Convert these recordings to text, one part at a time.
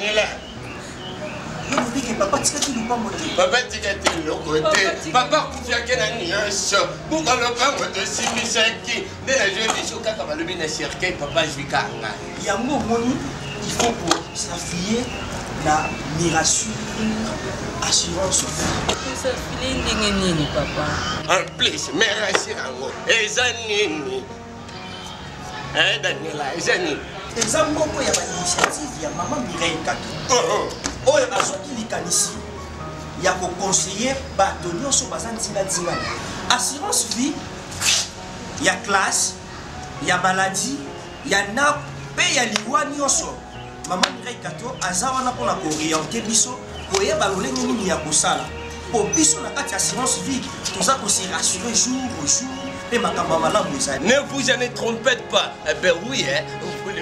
Daniela. Papa, tu as pas monté. Papa, tu as dit le côté. Papa, tu as qu'un nuance. Pour qu'on le pas de Simisaki. Dès la jeune des chocs, comme le bien cercueil, papa, je vais carrément. Il y a un mot, il faut pour s'affier la mirassure, assurance. Ça fait nini, papa. En plus, merci à vous. Et Zanini. Hein, Daniela, Zanini. Et ça, il y a une initiative, il y a maman Mireille Kato. Oh, il y a qui ici. Il y a un conseiller, bâtonnier, sur Bazan Tinga. Assurance vie, il y a classe, il y a maladie, il y a nappe, il y a l'ivoire, maman Mireille Kato, Azawana pour la orienter biso, pour y avoir l'ennemi, il y a pour ça. Pour biso, la carte assurance vie, tout ça pour se rassurer jour au jour. Ne vous en trompez pas. Eh ben oui, hein.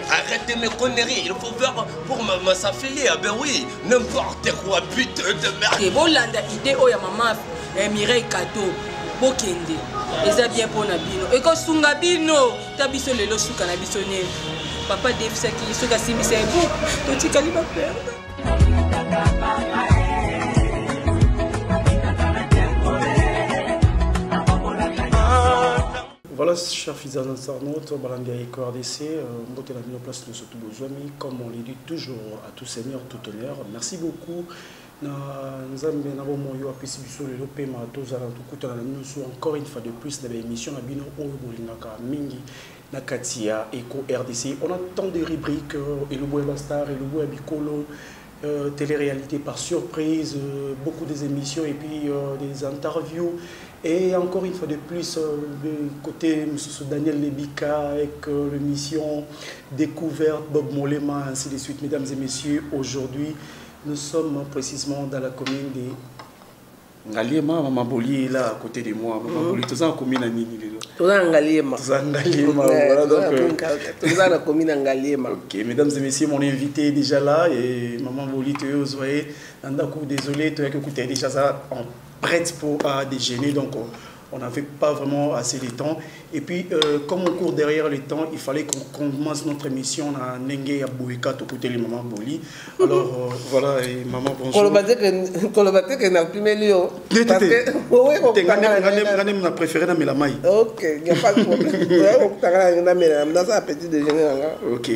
Arrêtez mes conneries. Il faut faire pour s'affilier. Eh ben oui, n'importe quoi, putain de merde. Et bon, l'anda idée, oh, ya maman Mireille Kato, Bokende. Et ça bien pour Nabino. Et quand Sungabino, Tabiso le lo suka Nabiso ne. Papa Dave Saki, suka simi c'est bon. Toti Kaliba perdre. Voilà, chers fidèles internautes, Balandi Eco RDC, on a mis en place le surtout aux amis, comme on le dit toujours à tout seigneur, tout honneur. Merci beaucoup. Nous avons encore une fois de plus dans l'émission Mingi Nakatia Eco RDC. On a tant de rubriques, Elobo Bastar, Elobo Bicolo, télé-réalité par surprise, beaucoup des émissions et puis des interviews. Et encore une fois de plus, de côté M. Daniel Lebika avec l'émission Découverte, Bob Molema, ainsi de suite. Mesdames et messieurs, aujourd'hui, nous sommes précisément dans la commune de Ngaliema. Maman Boli est là à côté de moi. Maman Boli, tout ça en commune à Nini. Tout ça en Ngaliema. Tout ça en Ngaliema. Voilà, donc. Tout ça en commune en Ngaliema. Ok, mesdames et messieurs, mon invité est déjà là. Et Maman Boli, tu es désolé, tu es déjà ça en prête pour déjeuner, donc on n'avait pas vraiment assez de temps. Et puis, comme on court derrière le temps, il fallait qu'on commence notre émission à Nengue à Bouika, tout côté les mamans Boli. Alors, voilà, et maman, bonjour. Kolobate que n'a plus milieu. Parce que, oui, on a préféré dans la maille. Ok, il n'y a pas de problème. Dans un petit déjeuner. Ok,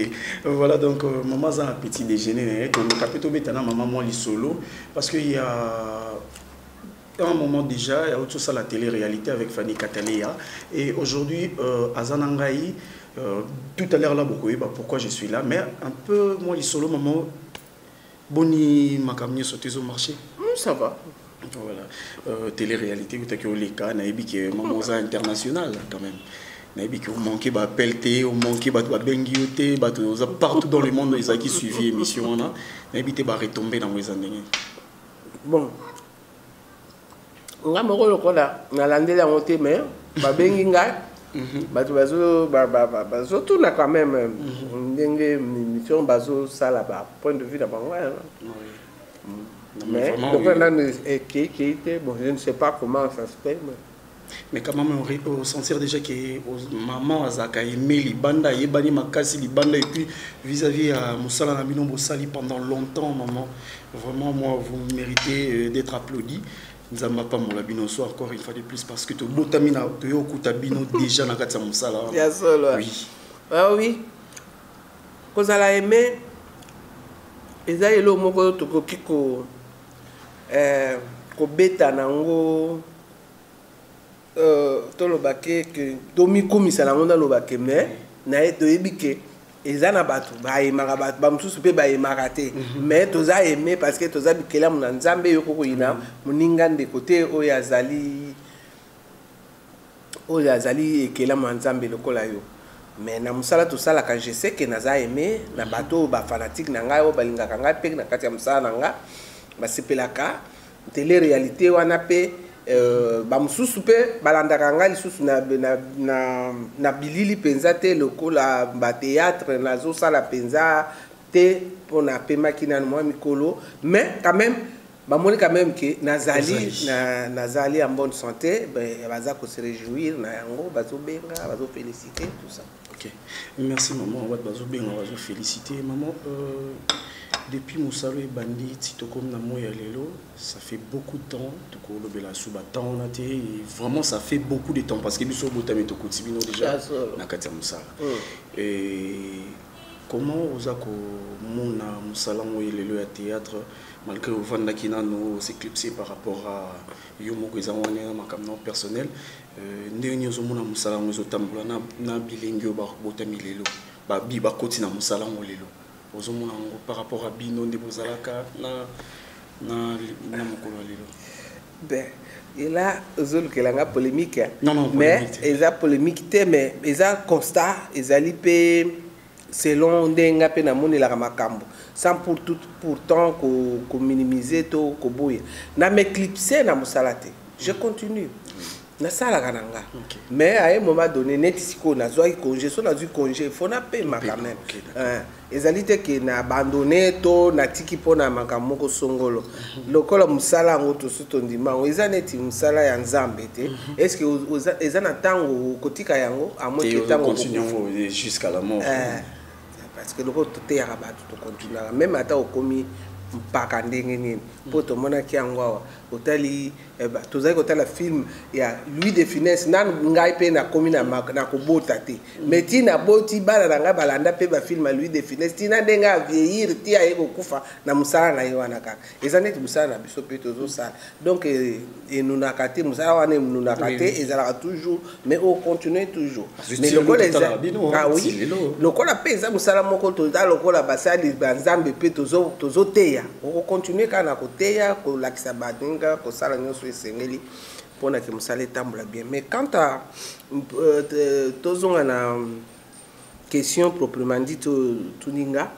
voilà, donc maman a un petit déjeuner. Donc, le capitaine Betana, maman, moi, les solo. Parce qu'il y a un moment déjà, il y a autre chose à la télé-réalité avec Fanny Cataléa. Et aujourd'hui, à Zanangaï, tout à l'heure là, beaucoup, pourquoi je suis là. Mais un peu, moi, les solo, maman, boni, ma camion sauté au marché. Ça va. Voilà. Télé-réalité, vous avez les cas, maman, international quand même. Vous manquez de pelleté, vous manquez de bengioté, partout dans le monde, ils ont suivi l'émission. Vous avez retomber dans les années. Bon. Nga moko lokola nalandela ngote mais babengi ngai bato bazo tuna quand même ndenge mission bazo sala ba point de vue na bango mais donc bon je ne sais pas comment ça se fait mais quand même on sentir déjà que maman azaka aimé libanda yebani makasi libanda et puis vis-à-vis à Moussala na bino bosali pendant longtemps maman vraiment moi vous méritez d'être applaudi. Nous n'avons pas mon labino encore une fois de plus parce que tu botamina tu es au kutabino déjà dans quatre moussala. Bien sûr. Oui. Ah oui. Quand elle a aimé, ils ont eu le mot que tu ko beta nango to lo baké que domi komi ça nango lo baké mais na eto ebike. Ezana batu ba yemaka batu ba mususu pe ba yemaka te mais toza aimé parce que toza bikela muna nzambe yoko koyina muninga de côté oyo azali ekela muna nzambe lokola yo mais na musala tosala quand je sais que naza aimé na bato ba fanatique na ngai o balingaka ngai pe na kati ya musala na nga basepelaka télé réalité wana pe bamususu pe balandaka ngai lisusu na bilili penza te lokola batéâtre nazosala penza te mpona apemaki nano mwa mikolo mais quand même bamoni quand même que nazali en bonne santé baza ko se réjouir na yango bazobenga bazoféliciter tout ça. Ok, merci maman, bazobenga bazoféliciter maman. Depuis Moussalo et Bandit, Titokom Namo et Lelo, ça fait beaucoup de temps. Vraiment, ça fait beaucoup de temps parce que nous sommes déjà na Katia Moussala. Et comment vous avez mon Moussala et Lelo à théâtre, malgré le Vanda qui n'a nous éclipsé par rapport à Yomo Gwezawane, ma caméra personnelle, nous sommes Moussala, nous sommes na bilingio botami Lelo, biba koti na Moussala ou Lelo. Par rapport à Bino de Bozalaka na mokolo lelo. Ben, et là, il y a polémique. Non, mais il y a polémique, mais il y a constat, il y a selon Ndenga Penamoni la Ramakambo. Sans pourtant qu'on minimiser tout, qu'on bouille. Na m'éclipser na Moussalate. Je continue. Na sala kananga. Mais à un moment donné, netisiko na zoi congé, so na zoi congé, il faut na payer ma quand même. Ezalité que na abandonné to na tiki pona makamoko songolo. Lokola musala ngoto sutondima, ezaneti musala ya nzambe te. Est-ce que ezana tango kotika yango à moins que tango continuons jusqu'à la mort. Parce que le côté te ya rabatu to continuera même ata okomi mpaka ndenge nini po to mona ki angwa otali tozali kotala film ya Louis de Funès nan ngai pe na komi na kobota te mais ti na boti bana na ngai balanda pe ba film Louis de Funès ti na ndenga vieillir ti aye kokufa na musala na yoana kaka ezaneti musala na biso pe tozo sala donc nous na kate musala wana nous na kate ezala toujours mais on continue toujours mais le kola ah oui le kola pe za musala moko to da le kola basali banzambe pe tozo teya on continue kana koteya ko lakisa badinga ko sala nyoso esengeli pona ke musala tambula bien mais quant à tozonga na question proprement dit tuninga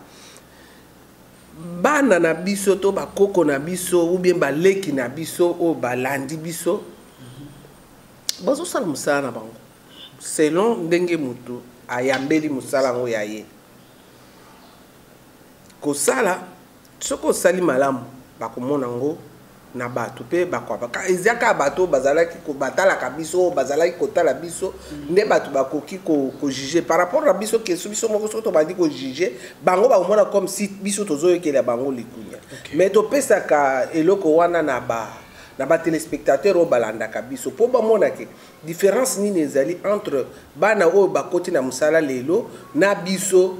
bana na biso to bakoko na biso ou bien baleki na biso o balandi biso bazo sala musala na bango selon ndenge mutu ayambeli musala ngo yaye ko sala soko sali malamu bakomona ngo na bato pe bakwabaka ezaka bato bazalaki ko batala kabiso bazalaki kotala biso nde bato bakoki ko juger par rapport à biso ke biso moko soto bandi ko juger bango bakomona comme si biso tozoyekela bango likunya mais to pesa ka eloko wana na ba téléspectateur o balanda kabiso po bamona ke différence nini ezali entre bana o bakoti na musala lelo na biso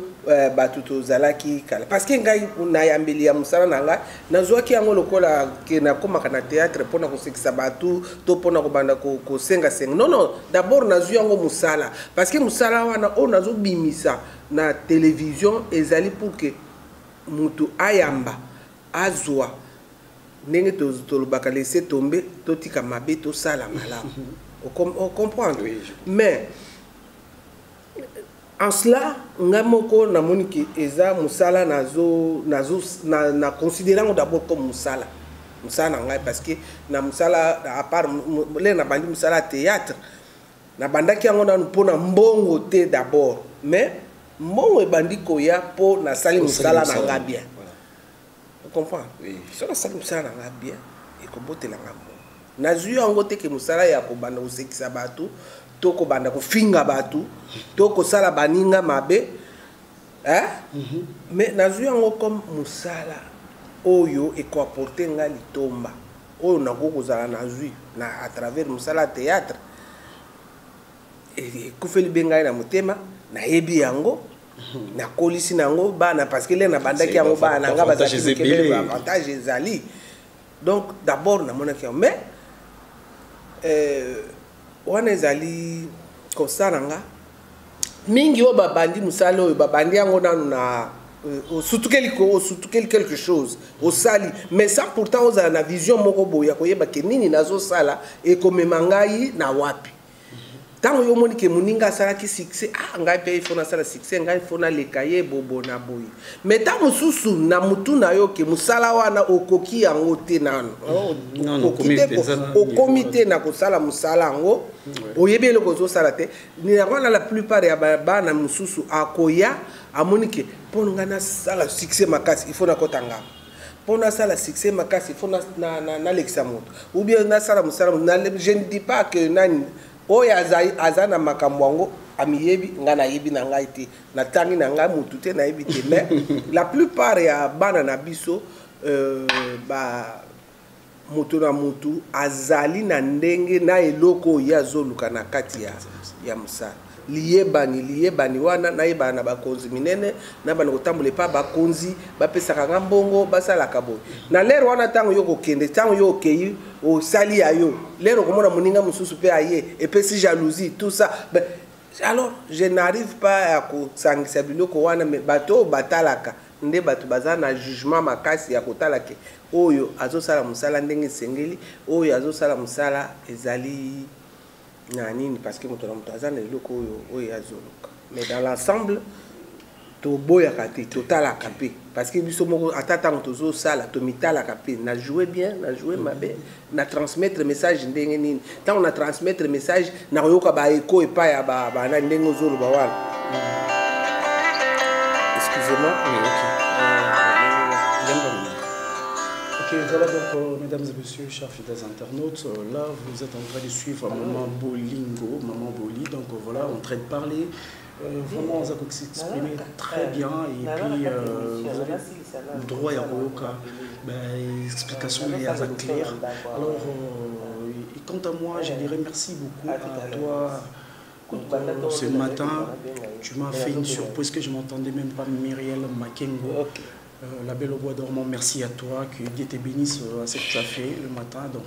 batuto zalaki kala parce que ngai na yambeli ya musala nanga nazwaki yango lokola ke na komaka na théâtre pona ko sekisa batu to pona ko banda ko senga non d'abord nazwi yango musala parce que musala wana o nazo bimisa na télévision ezali pour que mutu ayamba azwa ndenge to lobaka laisser tomber to tika mabe to sala malamu on comprend mais en cela, ngamoko na moniki eza musala na considérant d'abord comme musala ngai parce que na musala à part le na bandi musala théâtre na bandaki yango na pona mbongo te d'abord mais mbongo e bandi koya po na sali musala na nga bien on comprend so na sali musala na nga bien e ko botela ngambo na zuyo yango te ke musala ya ko banda usekisa batu toko banda ko finga batu toko sala baninga mabe mais nazu yango comme musala oyo e ko apporter nga litomba oyo nako kozala nazu na à travers musala théâtre et ko feli benga na motema na yebi yango na kolisi nango bana parce que le na bandaki yango bana nga bazaki ke avantage ezali donc d'abord na monaki mais wana ezali kosala nga mingi o babandi musala oyo babandi yango nanu na surtout quelque chose au sali mais ça pourtant ozala na vision moko boya koyeba ke nini nazo sala e komema ngai na wapi tango yo moni ke muninga sala ki succès ngai pe ifo na sala succès ngai ifo na lekaye bobo na boyi mais tango susu na mutu na yo ke musala wana okoki yango te nanu au comité na ko sala musala ngo oyebi eloko zo sala te ni na la plupart ya bana mususu akoya amoni ke pona ngana sala succès makasi ifo na kotanga pona sala succès makasi ifo na lekisa moto ou bien na sala musala je ne dis pas que nani oya azana makambo ngo amiyebi nga na yebi na ngai te na tangi na ngai mutu te na yebi te mais la plupart ya bana na biso ba mutu na mutu azali na ndenge na eloko ya zoluka na kati ya musala liyebani wana na yebana na bakonzi minene na bana kotambola pa bakonzi bapesaka nga mbongo basalaka boye na lero wana tango yo kokende tango yo okei osali ya yo lero komona moninga mosusu pe aye epesi jalousie tout ça ben, alors je n'arrive pas à kosangisa biloko wana mais bato batalaka nde bato baza na jugement makasi ya kotalake oyo azosala musala ndenge esengeli oyo azosala musala ezali nani parce que moto na moto aza na eloko oyo azoluka mais dans l'ensemble toboyaka te totalaka mpe parce que biso moko ata ntango tozosala tomitalaka mpe na jouer bien na jouer mabe na transmettre message ndenge nini ntango na transmettre message na koyoka baeko epai ya bana ndenge ozoloba wana excusez-moi Ok, voilà donc, mesdames et messieurs, chers fidèles internautes, là vous êtes en train de suivre Maman Bolingo, Maman Boli, donc voilà, en train de parler, vraiment on a s'exprimer très bien, et puis vous avez le droit à Roka, explication est assez claire. Alors, et quant à moi, je dirais merci beaucoup à toi. Ce matin, tu m'as fait une surprise que je ne m'entendais même pas, Myriel Makengo. La Belle au Bois dormant, merci à toi, que Dieu te bénisse à ce que tu as fait le matin. Donc,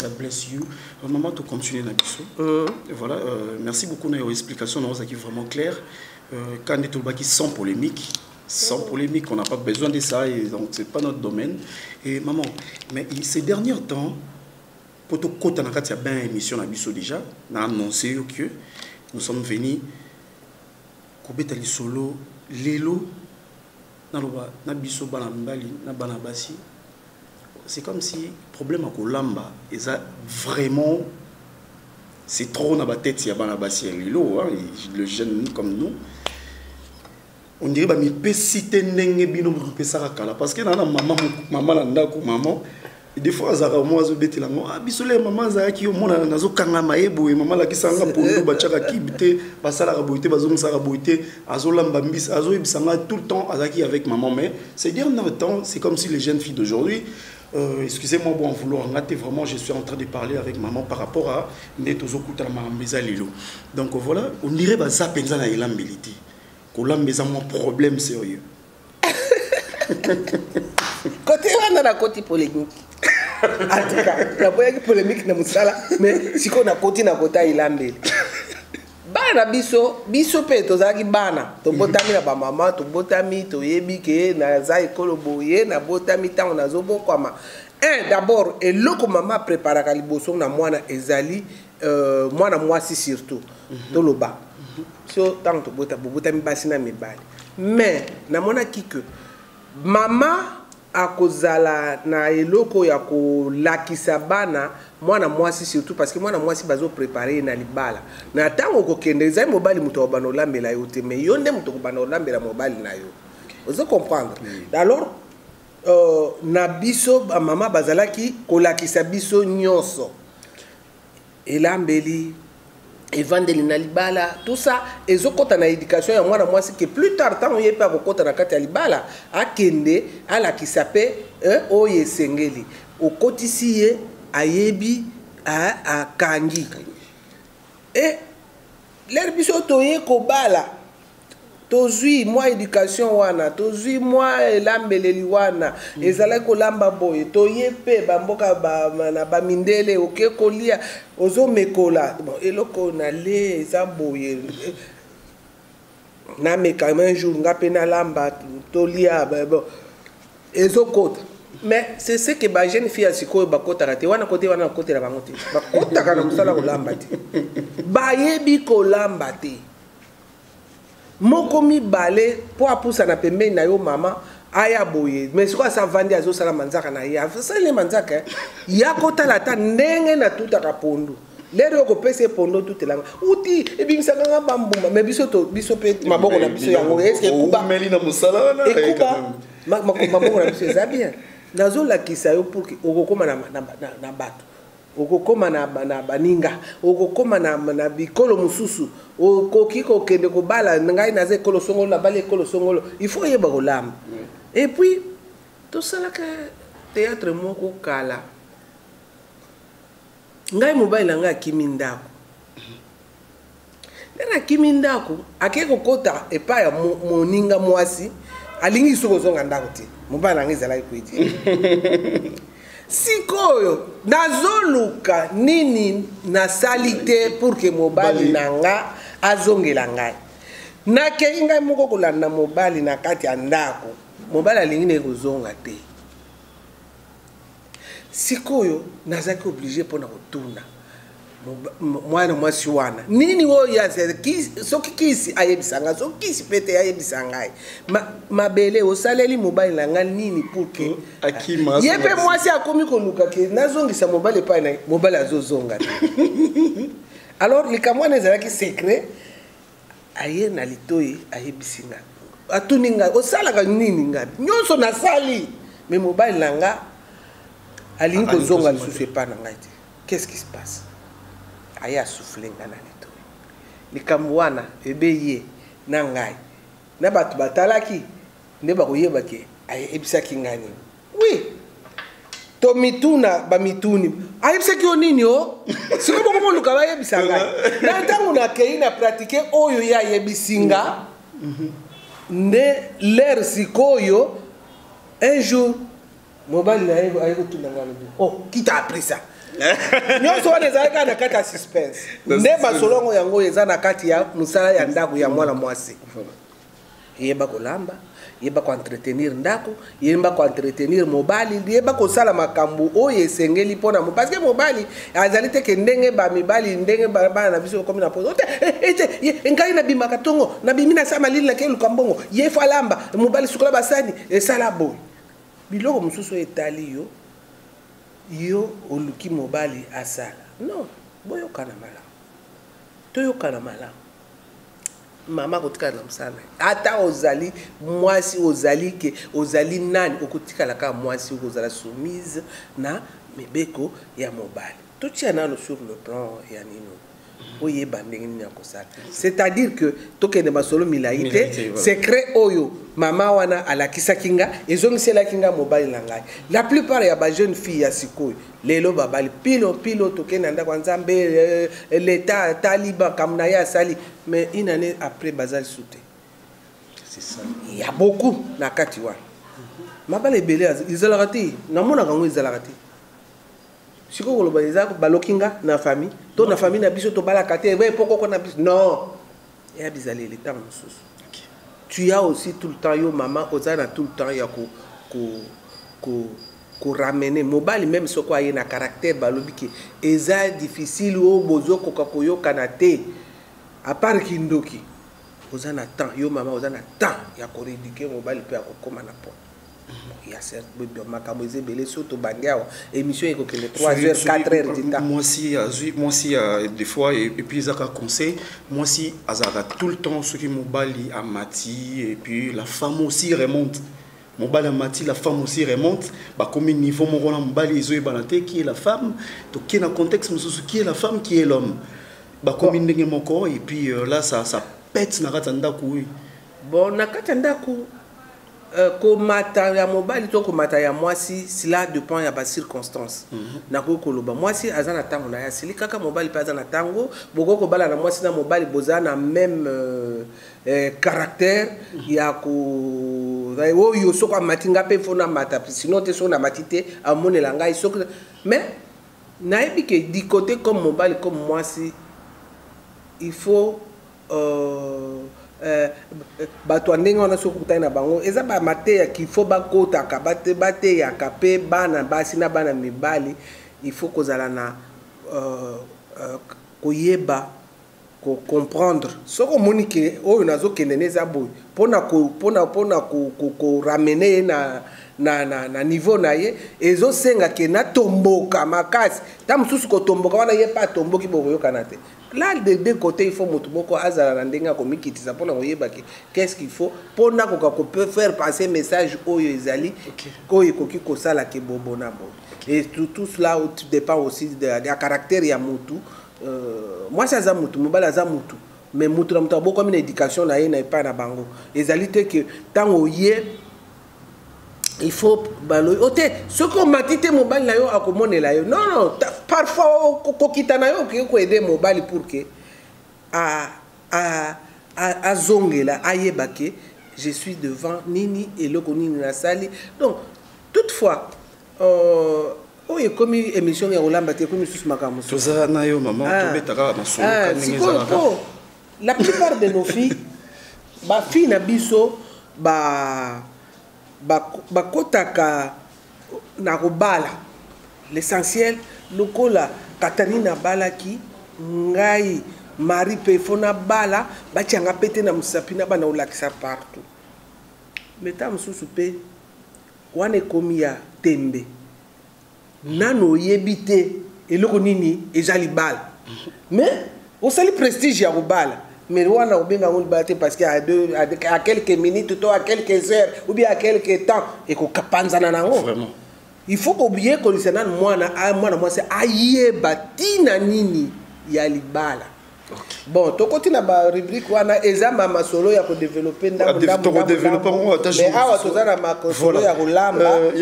God bless you. Maman, tu continues dans le voilà, merci beaucoup pour l'explication, qui est vraiment claire. Quand on est tout le bas sans polémique, on n'a pas besoin de ça, et donc ce n'est pas notre domaine. Et maman, mais ces derniers temps, pour tout côté, on a bien émission déjà, on a annoncé que nous sommes venus, Koubetali Solo, Lelo, c'est comme si le problème à Kolamba est vraiment c'est trop dans la tête si Banabasi et Lilo, le jeune comme nous. On dirait que je peux citer Nengebino parce que maman des fois azara moi zo betela ngo bisole maman za ki omona nazo kanga maebo maman la kisanga pondo bachaka kibite basala ka boité bazongisa ka boité azolamba mbisa azo ibisanga tout le temps azaki avec maman mais ces derniers temps c'est comme si les jeunes filles d'aujourd'hui excusez-moi bon en vouloir ngate vraiment je suis en train de parler avec maman par rapport à netozo kutala mambeza lilo donc voilà on dirait baza penza na elambeliti ko lambeza mon problème sérieux côté wana na côté polémique en tout cas la polémique na musala mais siko na côté na kota ilambeli bana biso pe tozaki bana to botami na ba mama to botami to yebi ke na za ekolo boye na botami tango na zobokwama d'abord eloko mama préparaka liboso na mwana ezali mwana mwasi surtout to loba so tango to botami basi na mibali mais na mona kike mama akozala na eloko ya kolakisa bana mwana mwasi surtout parce que mwana mwasi bazo préparer na libala na tango kokende zai mobali muto wa bana olambela yo te mais yo nde muto ko bana olambela mobali na yo vous comprendre alors na biso mama bazalaki kolakisa biso nyonso elambeli evandeli na libala tout ça ezokota na éducation ya mwana mwasi que plus tard tant yepe akokota na kati ya libala akende alakisa pe oyo esengeli okotisi ye ayebi akangi ler biso toye kobala tozwi mwa éducation wana tozwi mwa elambeleli wana ezalaki kolamba boye toye pe bamboka na bamindele oke kolia ozomekola eloko na le eza boye nameka un jour nga mpe nalamba tolia ezokota mais c'est ce que ba jeune fille ya sikoyo bakotaka te wana kote wana bakotela bango te bakotaka na mosala kolamba te bayebi kolamba te moko mibale po apusa na pembeni na yo mama aya boye mais sikoyo asavandi azosala manzaka na ye asali manzaka ya kotala ata ndenge na tutaka pondu lero okopesa pondo tutelanga uti ebimisaka nga bambuma mais biso pe maboko na biso yango eske ekuba meli na mosala wana ekuba maboko na biso eza bien nazolakisa yo pour que okokoma na bato okokoma na baninga okokoma na bikolo mususu okoki kokende kobala ngai naza ekolo songolo na bala ekolo songolo il faut yeba kolamba et puis tosalaka théâtre moko kala ngai mobali na ngai akimi ndako ndena akimi ndako ake kokota epai ya moninga mwasi alingi sokozonga ndako te mobali na ngai ezalaki koyiti sikoyo nazoluka nini nasali te pour que mobali na nga azongela ngai nakei ngai moko kolanda mobali na kati ya ndako mobali alingi na ekozonga te sikoyo nazaki oblige mpona kotuna mwana mwasi wana nini oyo soki kisi ayebisa ngai soki kisi mpe te ayebisa ngai mabele osaleli mobali na ngai nini pour ke ye mpe mwasi akomi koluka ke nazongisa mobali epai na ye mobali azozonga te alors likambo wana ezalaki secret aye na litoyi ayebisi ngai atuni ngai osalaka nini ngai nyonso nasali me mobali na nga alingi kozonga lisusu epai na ngai te qu'est-ce qui se passe aya souffler nga na litoyi likambo wana ebe ye na ngai na bato batalaki nde bakoyeba ke ayebisaki ngai nini oui to mituna bamituni ayebisaki yo nini o siko boko moluka bayebisa ngai na ntango nakei na pratike oyo ye ayebisi nga nde l'air sikoyo un jour mobali na ye ayekotuna ngai lobi oh qui t'a appris ça nyonso wana ezalaka na kati ya suspense nde basolongo yango eza na kati ya mosala ya ndako ya mwana mwasi yeba kolamba yeba koentretenir ndako yeba koentretenir mobali yeba kosala makambo oyo esengeli mpona mo parce que mobali azali te ke ndenge bamibali ndenge bana na biso komi na pozo ete ngai nabimaka ntongo nabimi nasala malili nake luka mbongo ye fo alamba mobali sukola basani esala boye biloko mosusu etali yo oluki mobali asala non boyokana malamu toyokana malamu mama kotikala na mosala ata ozali mwasi ozali ke ozali nani okotikala kaka mwasi okozala soumise na mibeko ya mobali totia nano sur le plan ya nino oyeba ndenge nini akosala c'est-à-dire que tokende masolo milai te secret oyo mama wana alakisaki nga ezongiselaki nga mobali na ngai la plupart ya bajeune fille ya sikoyo lelo babali pilo tokende ndako ya nzambe l'état taliba kamuna ye asali mais une année après bazali sute c'est ça il y a beaucoup na kati wana mabala ebele ezalaka te namonaka ngo ezalaka te siko koloba ezako balokinga na famille to na famille na biso to balaka te we poko na biso non ya bizali le temps mosusu tu as aussi tout le temps yo maman ozana tout le temps ya ko ramener mobali même soko aye na caractère balobi ke eza difficile o bozoko koyoka na te à part kindoki ozana temps yo maman ozana temps ya ko rédiquer mobali pe akokoma na po ya certes makambo ezebele surtout bandiao émission ekokende 3h 4h du temps moi si des fois et puis zaka conseil moi si azaka tout le temps ce qui mobali amati et puis la femme aussi remonte mobali amati la femme aussi remonte ba comme niveau moko na mobali ezo ebalante qui est la femme to qui na contexte mususu qui est la femme qui est l'homme ba comme ndenge moko et puis là ça pète na katanda ku bon na katanda ku komata ya mobali to komata ya mwasi cela dépend ya ba circonstances na ko koloba mwasi azana tango na ya sili kaka mobali pa azana tango boko ko bala na mwasi na mobali bozana même caractère ya ko oyo soko matinga pe fona mata sinon te sona matite amonela ngai soko mais nayebi ke du côté comme mobali comme mwasi il faut bato ndenge wana soko kutana na bango eza ba mateya qu'il faut bakota ka bate ya kape bana basi na bana mibali il faut kozala na koyeba ko comprendre soko monike oyo nazo keneneza boy pona ko ramener na niveau na ye ezo senga ke na tomboka makasi ta mususu ko tomboka wana ye pa tomboki bokoyoka na te là de deux côtés il faut moto moko azala na ndenga komikitisa pona koyeba ke qu'est-ce qu'il faut pona ko peut faire passer message oyo ezali ko ekoki kosala ke bobona bo et tout cela dépend aussi de caractère ya mutu moi ça za mutu mobala za mutu mais mutu na mutu beaucoup comme une éducation na ye na pas na bango ezali te que tango ye il faut baloy ote ce qu'on matite mobile na yo akomonela yo non parfois kokita na yo ko aider mobile pour que a zongela ayeba ke je suis devant nini et loko nini na sali donc toutefois oye komi émission ya Rolamba te komi sous makambo toza na yo maman tobetaka masolo kaningi zalaka la plupart de nos filles ba fille na biso bakotaka na kobala l'essentiel lokola Katarina balaki ngai Marie pefona bala batianga pete na musapina bana olakisa partout meta mususu pe wane komi ya tembe nano yebite eloko nini ezali bala mais osali prestige ya kobala mais wana obenga ngoli bate parce que à quelques minutes ou à quelques heures ou bien à quelques temps et ko kapanzana nango vraiment il faut oublier que lisana mwana c'est ayeba tina nini ya libala bon tokoti na ba rubrique wana ezama masolo ya ko développer ndambo mais awa tozana makosolo ya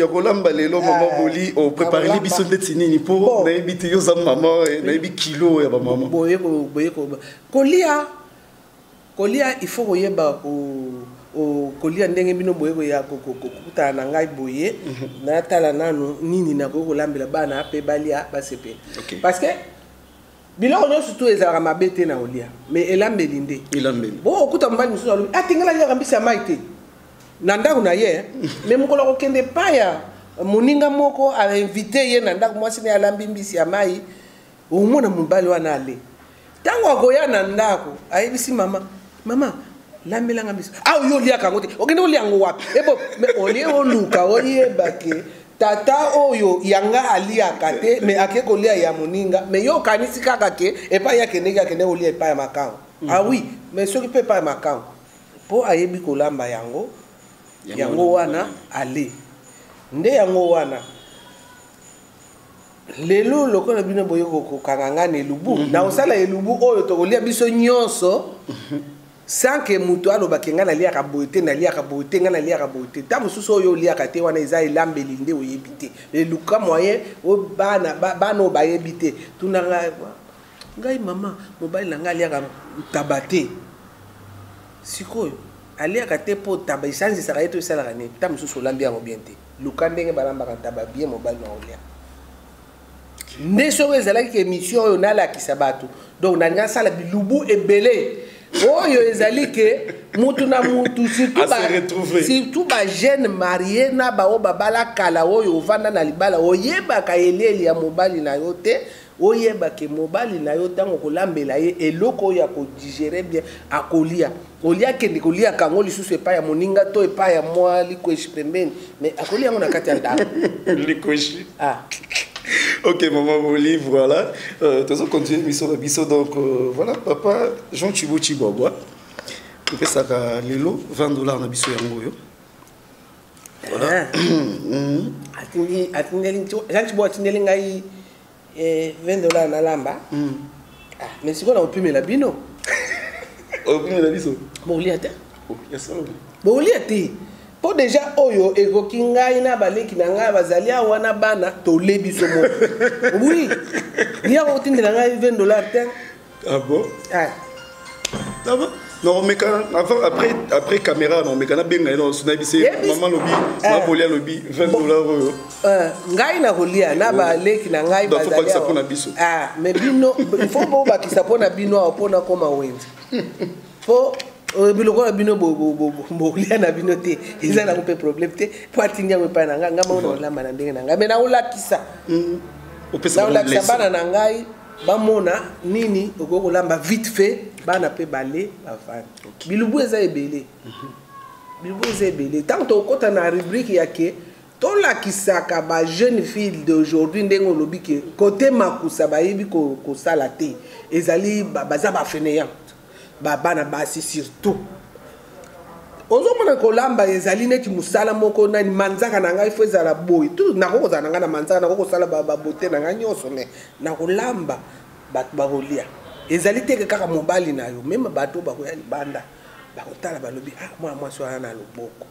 kolamba lelo maman boli o préparer les biso de tinini pour na ebite yo za maman na ebi kilo ya ba maman boye ko kolia il faut koyeba o kolia ndenge bino boye ya kokuta na ngai boye na tala nanu nini na ko lambela bana pe balia basepe parce que biloko nyonso surtout ezalaka mabe te na olia mais elambeli nde bo okuta mobali mosusu alobi atingala liaka mbisa mai te na ndako na ye mais mokolo kokende paya moninga moko ainvite ye na ndako mwasi ne alambi mbisi ya mai omona mobali wana ale ntango akoya na ndako ayebisi mama lambelanga mbisi yo liaka yango te okende olia yango wapi ebo olie oluka oyeba ke tata oyo yanga aliaka te mais akeko lia ya moninga mais yo kanisi kaka ke epa ya kende olia epa ya makango oui mais soki pe epa ya makango po ayebi kolamba yango wana ale nde yango wana lelo lokola bino boye kokanga na elubu na osala elubu oyo tokolia biso nyonso sans que mutu alobaki nga naliaka boye te naliaka boye te nga naliaka boye te ta mosusu oyo oliaka te wana eza elambeli nde oyebi te eluka moyen bana oyo bayebi te tuna ngai mama mobali na ngai aliaka taba te sikoyo aliaka te mpo taba esanzisaka ye to esalaka nini ta mosusu olambi yango bien te luka ndenge balambaka taba bien mobali na olia nde soko ezalaki ke émission oyo nalakisa bato donc nalinga asala bilubu ebele oyo ezali ke mutu na mutu surtout ba jeune marié na bao babala kala oyo ovanda na libala oyebaka eleli ya mobali na yo te oyeba ke mobali na yo tango kolambela ye eloko ya ko digérer bien akolia olia kende kolia kango lisusu epa ya moninga to epa ya mwa likweshi pembeni mais akolia ngo na kati ya ndako likweshi Ok, maman, mon livre, voilà. Tous on continue mission de biso, donc voilà, papa Jean Chibo Chiboboa. Tu fais ça à Lelo, $20 na biso yango yo. Voilà. Jean Chibo atindeli ngai $20 na lamba. Mais si on a pu me la bino. On pu me la biso. Bon liate. Oh, ya ça. Bon liate. Po déjà oyo ekoki ngai na baleki na ngai bazali wana bana to lebi somo. Oui. Nia otindela ngai $20 te. Ah bon? Ah. Ça va? Non, mais après caméra, non, mais quand on a bien maman lobby, ma bolia lobby, $20. Ngai na rolia na baleki na ngai bazali. Faut pas que ça pona biso. Ah, mais bino, il faut pas que ça pona bino pona koma wenzi. Po biloko na bino bolia na bino te eza na ko problème te po atinga me pa na nga ngama ona olamba na ndenge na nga me na olakisa opesa bana na ngai bamona nini okolamba vite fait bana pe balé bavandi bilubu eza ebele bilubu eza ebele tant okota na rubrique yake tolakisaka ba jeune fille d'aujourd'hui ndenge olobi ke côté makusa bayebi kosala te ezali baza bafainéante babana basi surtout ozomona kolamba ezali neti musala moko nani manzaka na ngai fo ezala boy tout nakokozala na ngai na manzaka nakokosala babote na ngai nyonso me nakolamba bato bakolia ezali teke kaka mobali na yo meme bato bakoya libanda bakotala balobi mwana mwasi wana na loboko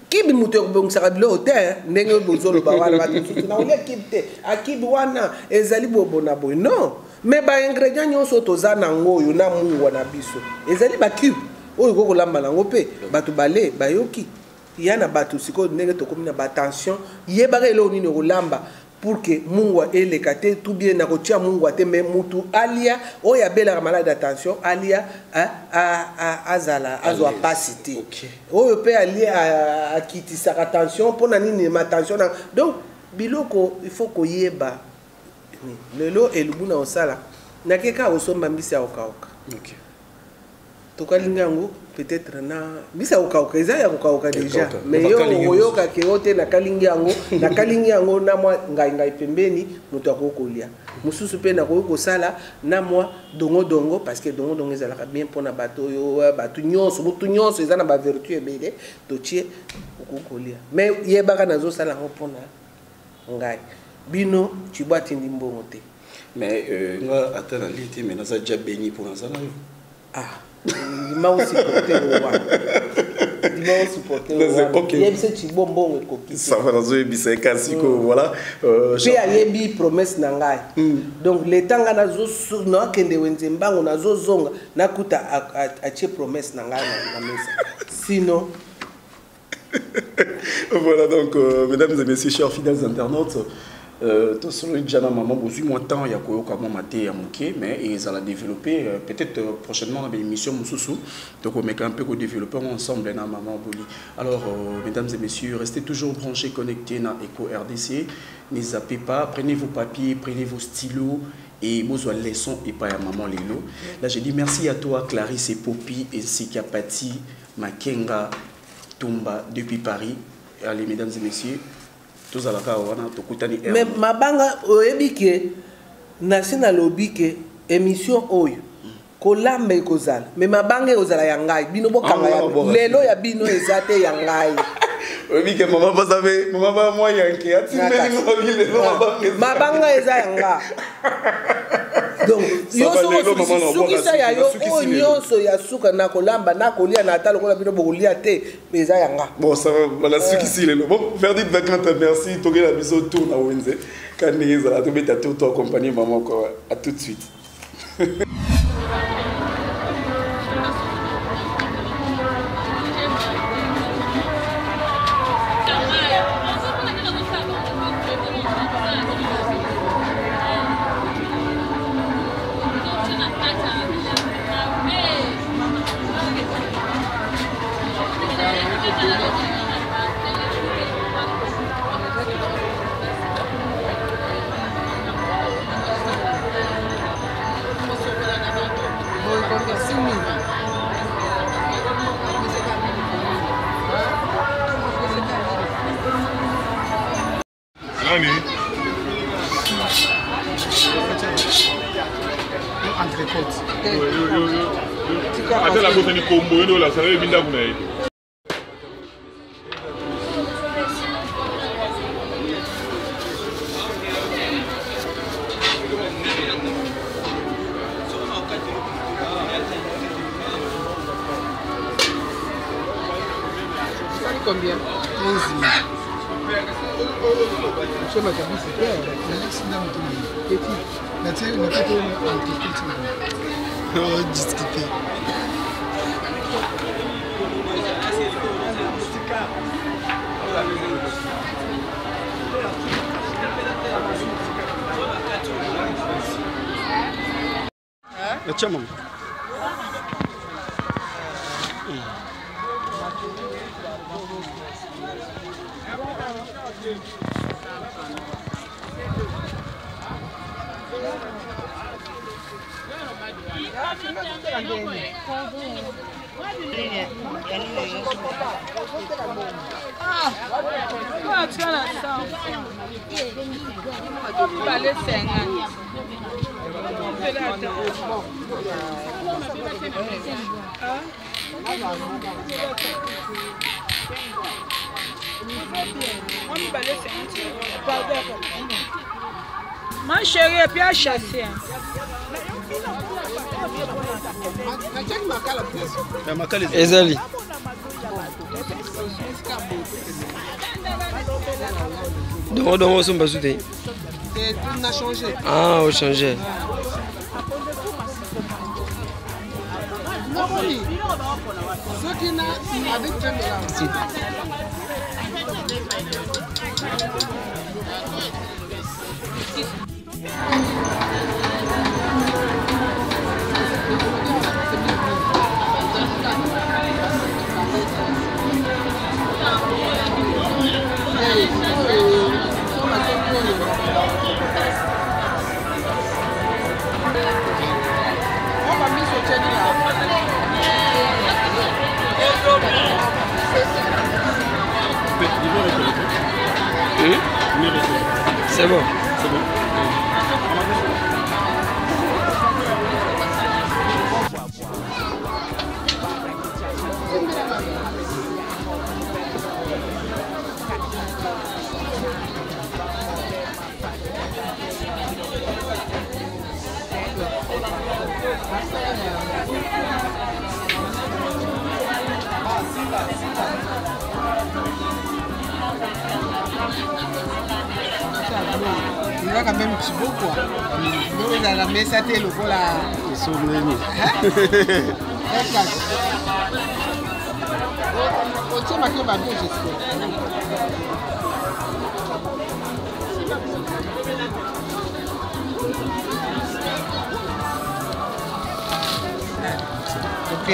kibi mutu ekobongisaka biloko te ndenge bozoloba wana bato mosusu nakolia kibi te akibi wana ezali bobona boye non me baingrédient nyonso toza nango oyo na mungwa na biso ezali bakibe oyo kokolamba nango mpe bato bale bayoki ya na bato sikoyo ndenge tokomi na batension yebaka eloko nini okolamba pour que mungwa eleka te tout bien na kotia mungwa te me mutu alia oyo abelaka malade attention alia azala azwa pasi te oyo mpe alia akitisaka tension mpona nini ma tension na donc biloko il faut koyeba lelo elubu na osala nakeka osomba mbisi ya okauka tokalinga yango peut-être na bisa okauka eza ya kokauka déjà mais yo oyoka ke ote nakalingi yango na mwa ngai pembeni moto akokolia mususu pe na kosala na mwa dongo parce que dongo ezalaka bien pona bato yo bato nyonso eza na ba vertu ebele totie okokolia mais yebaka nazo sala ngo pona ngai bino chibwati ndimbongo te mais nga atala liti mais naza déjà béni pour ça Dis-moi aussi supporter. Ça va dans un biscuit classico, voilà. Puis ayebi promesse nangai. Donc les temps na zo na kende wenzembango na zo zonga na kuta ache promesse nangai na mesa. Sinon voilà donc mesdames et messieurs chers fidèles internautes. Tout celui déjà maman besoin moins temps il y a quoi comme maté à manquer mais ils allaient développer peut-être prochainement dans l'émission Moussoussou donc on met un peu développer ensemble na maman Boli. Alors mesdames et messieurs restez toujours branchés connectés dans Eco RDC, ne zappez pas, prenez vos papiers, prenez vos stylos et vos leçons et pas à maman Lelo. Là je dis merci à toi Clarisse et Poppy et Sikapati Makenga Tumba depuis Paris. Allez mesdames et messieurs mais mabanga oebike nasina lobike émission oyo kolamba ekozala mais mabanga ozala ya ngai bino bokanga ya lelo ya bino ezate ya ngai oebike mama basabe mama ba moi yanke atindeli ngobi lelo mabanga eza ya ngai donc yoso ya yo nyonso ya suka na kolamba na kolia na talo kola bino bokolia te mais eza ya ngai bon ça va la suki si lelo bon Verdit Vacante merci togela biso tour na wenze kaneza la tobeta tout accompagner maman quoi à tout de suite. Ate la bote ni kombo yo la sare binda kuna yi. Combien? 11 000. Je m'appelle super. Et puis, la terre n'a pas été discuter. Tiens, maman. Ma chérie, et puis à chasser. Ezali. Donc on s'en va soutenir. On a changé. Ah, on a changé. Non, oui. Ce qui n'a avec C'est bon. C'est bon. Il va quand même petit beau quoi. Donc il a la messe à tel le vol à. Ils sont venus. On tient ma clé à deux, j'espère. Ok.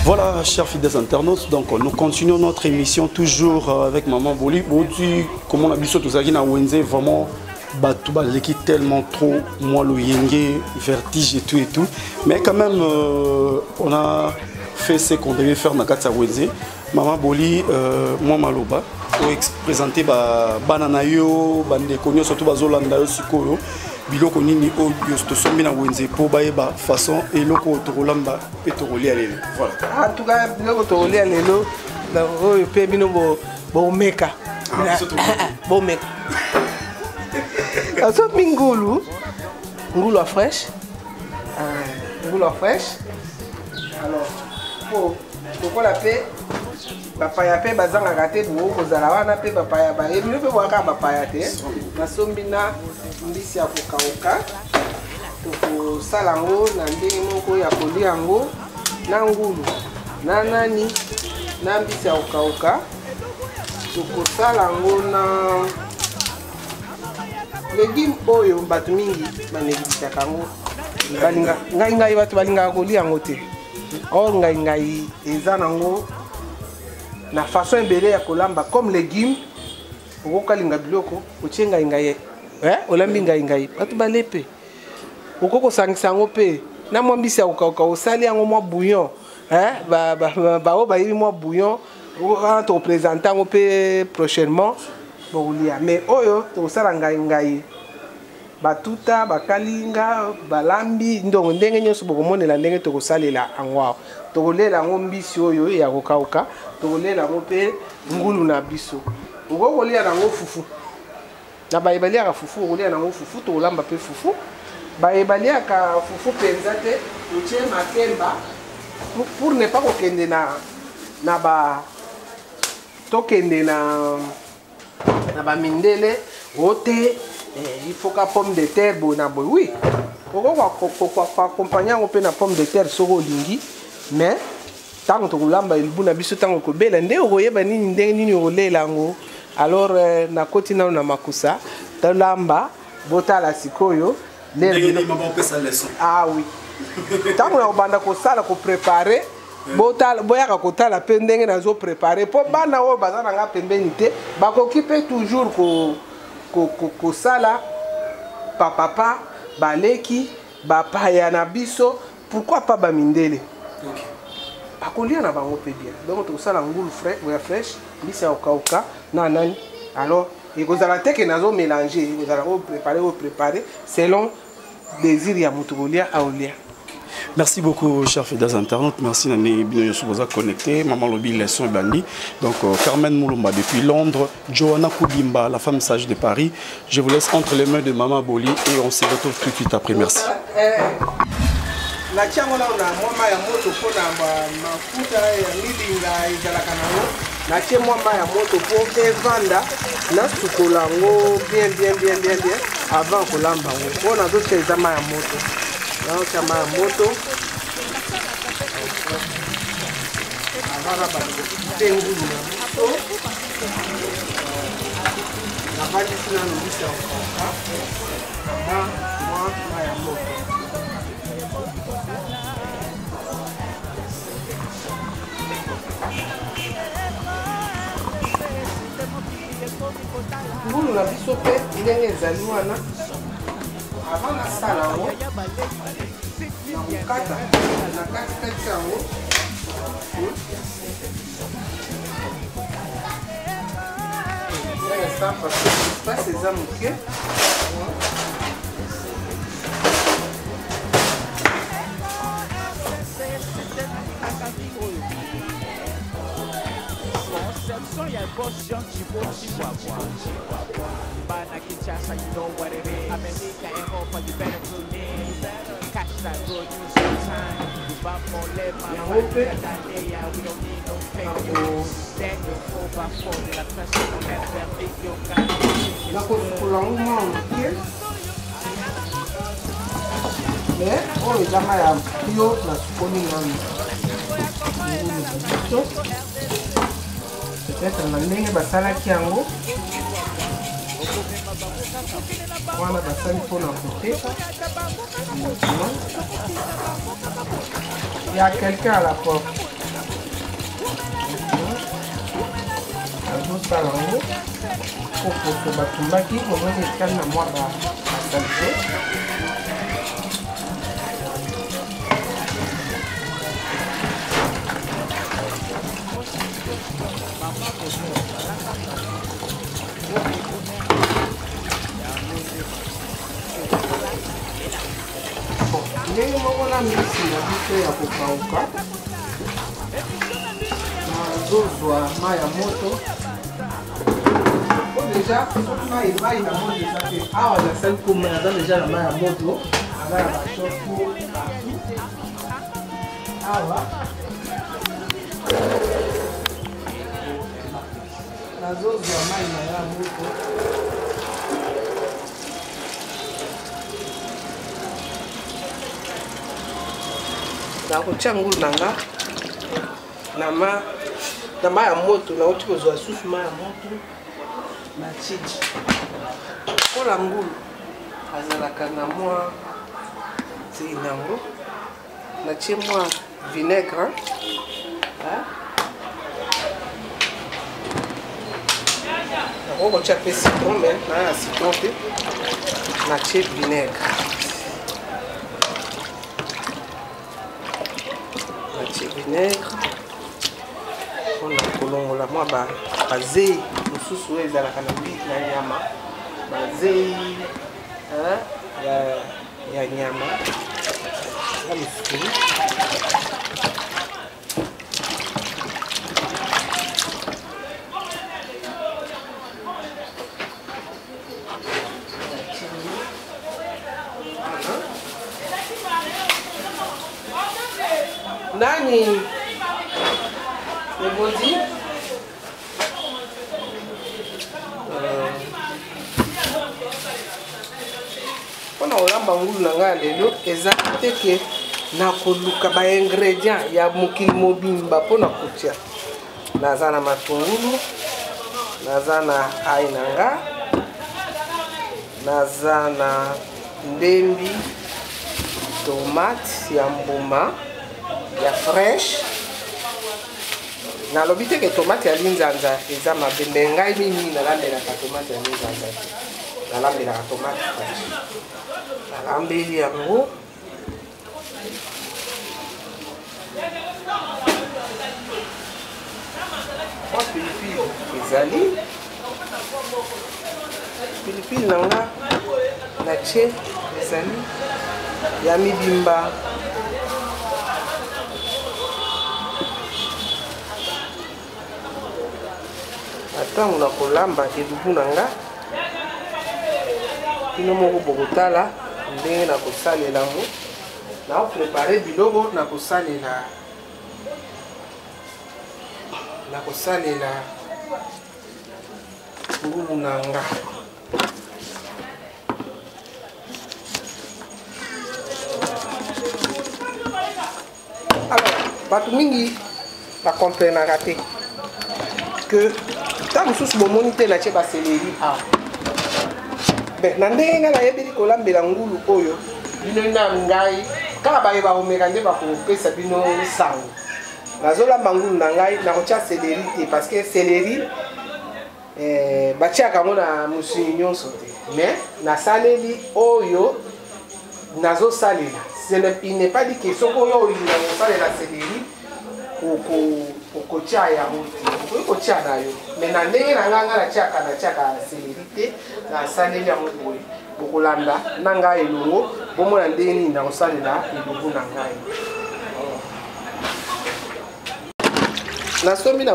Voilà, chers fidèles internautes, donc nous continuons notre émission toujours avec Maman Boli. Comme on a vu sur tout ça, vraiment l'équipe tellement trop, moi le yenge, vertige et tout. Mais quand même, on a fait ce qu'on devait faire dans Katsa Wenze. Maman Boli, moi Maloba, présenté banana yo, bande konyo surtout bazolanda yo sikoyo. Biloko nini oyo tosombi na wenze po bayeba façon eloko tokolamba pe tokolia lelo. Voilà. En tout cas, biloko tokolia lelo na oyo pe bino bo meka. Bo meka. Aso mingulu. Ngulu à fraîche. Ngulu à fraîche. Alors, pourquoi la paix? Papaya pe bazanga kate bo kozala wana pe papaya ba ebino pe waka papaya te nasombi na mbisi ya kokauka tokosala yango na ndenge moko ya kolia yango na ngulu na nani na mbisi ya kokauka tokosala yango na legume oyo bato mingi banegisaka yango balinga ngai bato balingaka kolia yango te or ngai eza nango na façon ebele ya kolamba comme légume okokalinga biloko otie ngai olambi ngai bato balepe okokosangisa yango mpe na mwa mbisi ya kokauka osali yango mwa bouillon bao bayebi mwa bouillon wana tokopresente yango mpe prochainement bokolia mais oyo tokosala ngai batuta bakalinga balambi ndongo ndenge nyonso bokomonela ndenge tokosalela yango tokolela yango mbisi oyo ya kokauka tokolela yango mpe ngulu na biso okokolia yango fufu na bayebaliaka fufu okolia yango fufu tokolamba mpe fufu bayebaliaka fufu mpenza te otie makemba pour ne pas kokende na ba tokende na bamindele ote il faut que pomme de terre bona boy oui pourquoi accompagner yango mpe na pomme de terre soko olingi mais ntango tokolamba elibu na biso ntango kobela nde okoyeba nini ndenge nini okolela yango alors nakoti nano na makusa tolamba botala sikoyo ah oui ntango na kobanda kosala koprépare boyaka kotala mpe ndenge nazoprépare mpo bana oyo baza na nga pembeni te bakoki mpe toujours kosala papapa baleki bapaya na biso pourquoi pas bamindele bakolia na bango mpe bien donc tokosala ngulu fraîche mbisi ya kokauka na nani alors ekozala te ke nazomélange ekozala préparé selon désir ya moto kolia aolia. Merci beaucoup, chers fidèles internautes. Merci Nani Bino Souboza connecté. Maman Lobi Lesson Bandi. Donc Carmen Moulumba depuis Londres. Johanna Koubimba, la femme sage de Paris. Je vous laisse entre les mains de Maman Boli et on se retrouve tout de suite après. Merci. La tiangona na mwamba ya moto pona mafuta ya milinga ezalaka nango na tie mwamba ya moto po evanda na sukolango bien avant kolamba ngo pona dote ezama ya moto na chama ya moto avara ba tengu na moto na bali sina no bisa na mwamba ya moto. Ngulu na biso pe ndenge ezali wana avant nasala yango na kokata na katikati yango espace eza moke peut-être na ndenge basalaki yango wana basali mpona koteka il y a quelqu'un à la porte azosala yango po poto batumbaki omoni ekali na mwa basalite ndenge moko na mbisi na biso ya kokauka nazozwa mai ya moto po deja soki mai na moto eza te awa nasali koma naza deja na mai ya moto aza na bashoko awa nazozwa mai na ya moto nakotia ngulu nanga na mai ya moto nauti kozwa susu mai ya moto matidi mpola ngulu azalaka na mwa tei nango natie mwa vinaigre nakokotia mpe citron me naya citron te natie vinaigre vinaigre mpona kolongola mwa bazei mosusu oyo ezalaka na nyama bazei ya nyama ya misuni. Nani Nebodi mpona kolamba ngulu na ngai lelo eza teke na koluka ba ingrédient ya mokili mobimba mpona kotia. Naza na matungulu, naza na ai na nga, naza na ndembi, tomate ya mbuma ya fresh. Nalobi te ke tomate ya linzanza eza mabe, me ngai mingi nalambelaka tomate ya linzanza te, nalambelaka tomate fresh. Nalambeli yango mwa pilipili ezali, pilipili na nga na tie ezali ya mibimba. Ntango na kolamba elubu na nga kino moko bokotala ndenge na kosalela yango, na koprepare biloko na kosalela ngulu na nga. Alors bato mingi bakomprenaka te que ta mosusu bomoni te na tie baseleri awa. Na ndenge nga nayebeli kolambela ngulu oyo bino na ngai kaka bayeba komeka nde bakopesa bino sango. Nazolamba ngulu na ngai nakotia seleri te parce que seleri batiaka yango na mosuni nyonso te, mais nasaleli oyo nazosalela. Il n'est pas dit que soki oyo olinga kosalela seleri okotia yango te, okoki kotia na yo, mais na ndenge na ngai natiaka seleri te, nasaleli yango boye. Bokolanda na ngai elongo bomona ndenge nini nakosalela elongo na ngai. Nasomi na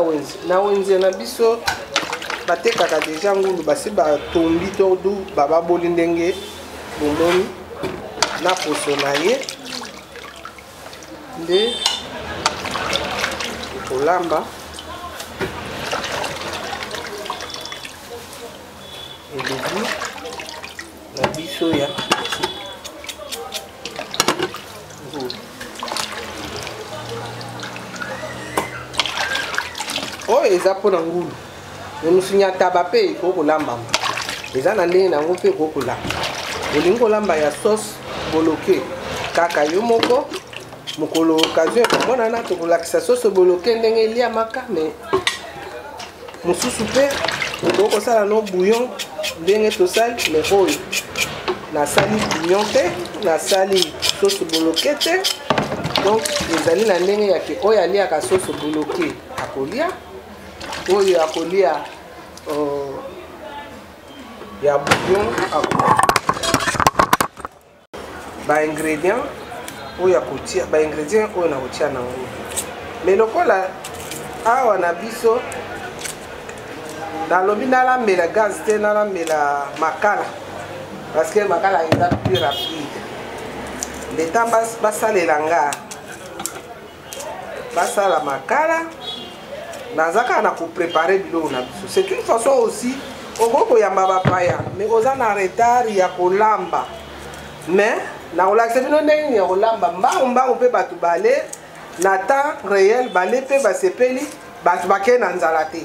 wenze na biso batekaka deja ngulu basi batombi to du bababoli ndenge bomoni na poso na ye nde kolamba elubu na biso ya ngulu. Oyo eza mpona ngulu, me mosusu ya taba mpe ekokolambama eza na ndenge nango mpe ekokolamba. Olingi kolamba ya sauce boloke kaka yo moko mokolo occasion ekomonana tokolakisa sauce boloke ndenge eliamaka, me mosusu mpe okosala no bouillon ndenge tosali. Me oyo nasali bouillon te, nasali sauce boloke te, donc ezali na ndenge yake oyo aliaka sauce boloke akolia, oyo akolia ya bouillon akolia. Ba ingrédients oyo akotia, ba ingrédients oyo nakotia na ngulu. Mais lokola awa na biso nalobi nalambela gaz te, nalambela makala parce que makala eza plus rapide. Le temps basalela nga basala makala nazaka na koprepare biloko na biso. C'est une façon aussi okokoyamba bapaya, mais oza na retard ya kolamba. Mais na kolakisa bino ndenge ya kolamba mbangu mpe bato bale na temps réel bale mpe basepeli bato bakei na nzala te.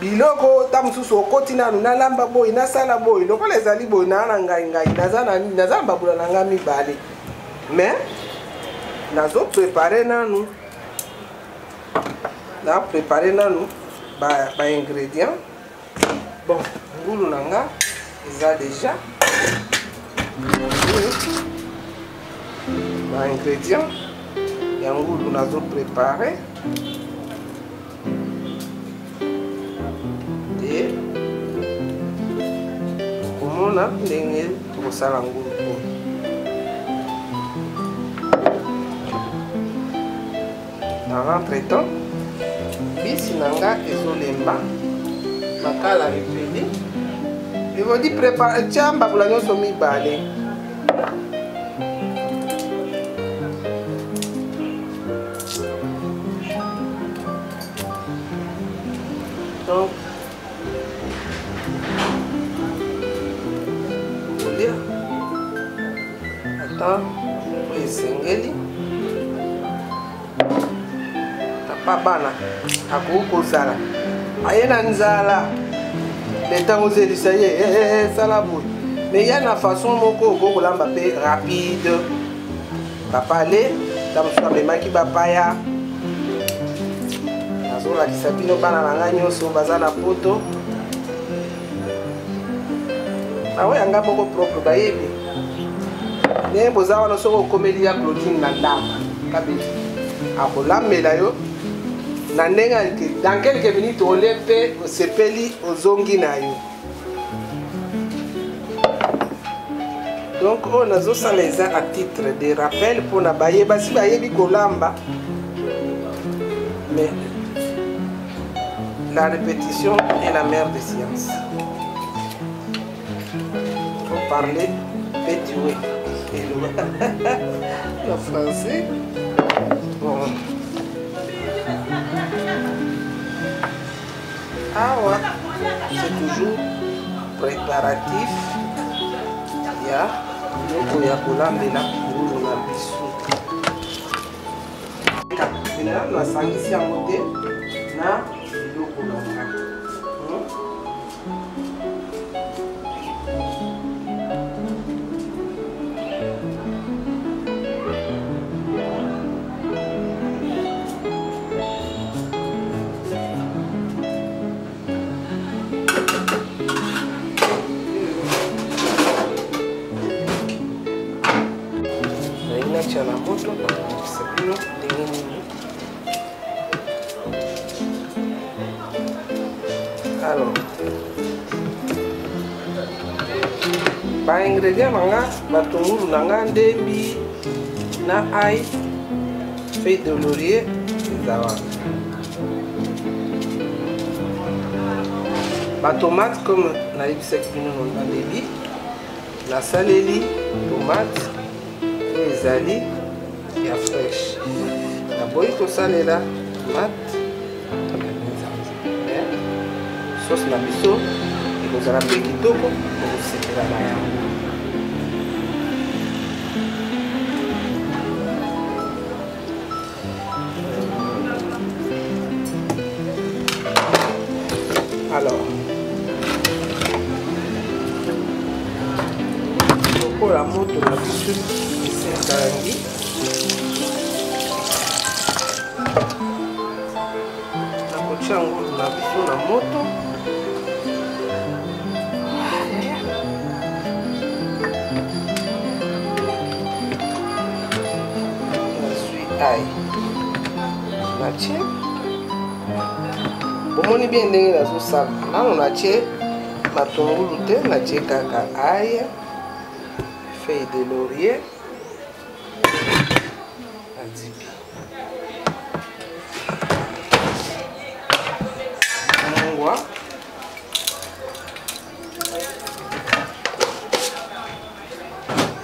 Biloko ta mosusu okoti nanu nalamba boyi nasala boyi lokola ezali boyi na ngai naza na babula na ngai mibale, mais nazoprepare nanu ba ingrédients. Bon, ngulu na nga eza déjà ba ingrédients ya ngulu nazo préparer et komona ndenge tokosala ngulu. En entre-temps, bisi nanga ezolemba makala epeli. Il va dire prépare tiamba pour la nyonso mibale. Donc Olia attends esengeli tapa bana akokozala aye na nzala letango ozelisa ye sala boye mais ya na façon moko okokolamba mpe rapide papa ale ta mosusu amemaki bapaya nazolakisa bino bana na ngai nyonso baza na poto nawe yanga moko propre bayebi ndenge boza wana soki okomeli ya clotine na ndako kabeti akolambela yo na ndenge dans quelques minutes ole mpe osepeli ozongi na yo. Donc oyo nazosala eza à titre de rappel mpona bayebasi bayebi kolamba, mais la répétition est la mère des sciences. Faut parler pétué le français. Bon. Ah ouais, c'est toujours préparatif. Il y a le yakolambela pour la biso. Maintenant, la sangisi en côté na le kolanga. La moto sabino ndenge. Alors ba ingrédients nanga batungulu nanga ndembi na ail, feuille de laurier zawa, ba tomate comme na ibisek bino na ndembi na saleli tomate ezali ya fresh na boyi tosalela tomate sauce na biso ekozala mpe kitoko okosepela na yango. Alors lokola moto na biso esengalangi nakotia ngulu na biso na moto. Nazwi ai natie bomoni bien ndenge nazosala nano natie matungulu te, natie kaka ai, feuille de laurier, azibi, mungwa,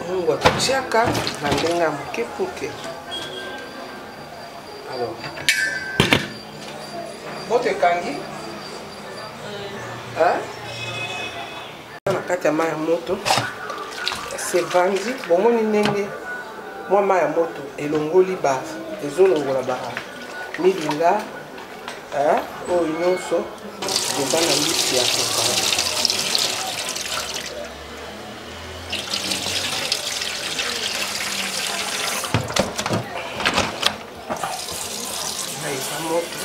mungwa tuchiaka na ndenge ya moke poke. Alors bote kangi na kati ya mai ya moto sevandi bomoni ndenge mwa mai ya moto elongoli ba ezolongola ba milinga oyo nyonso eza na mbisi ya kokala. Eza moto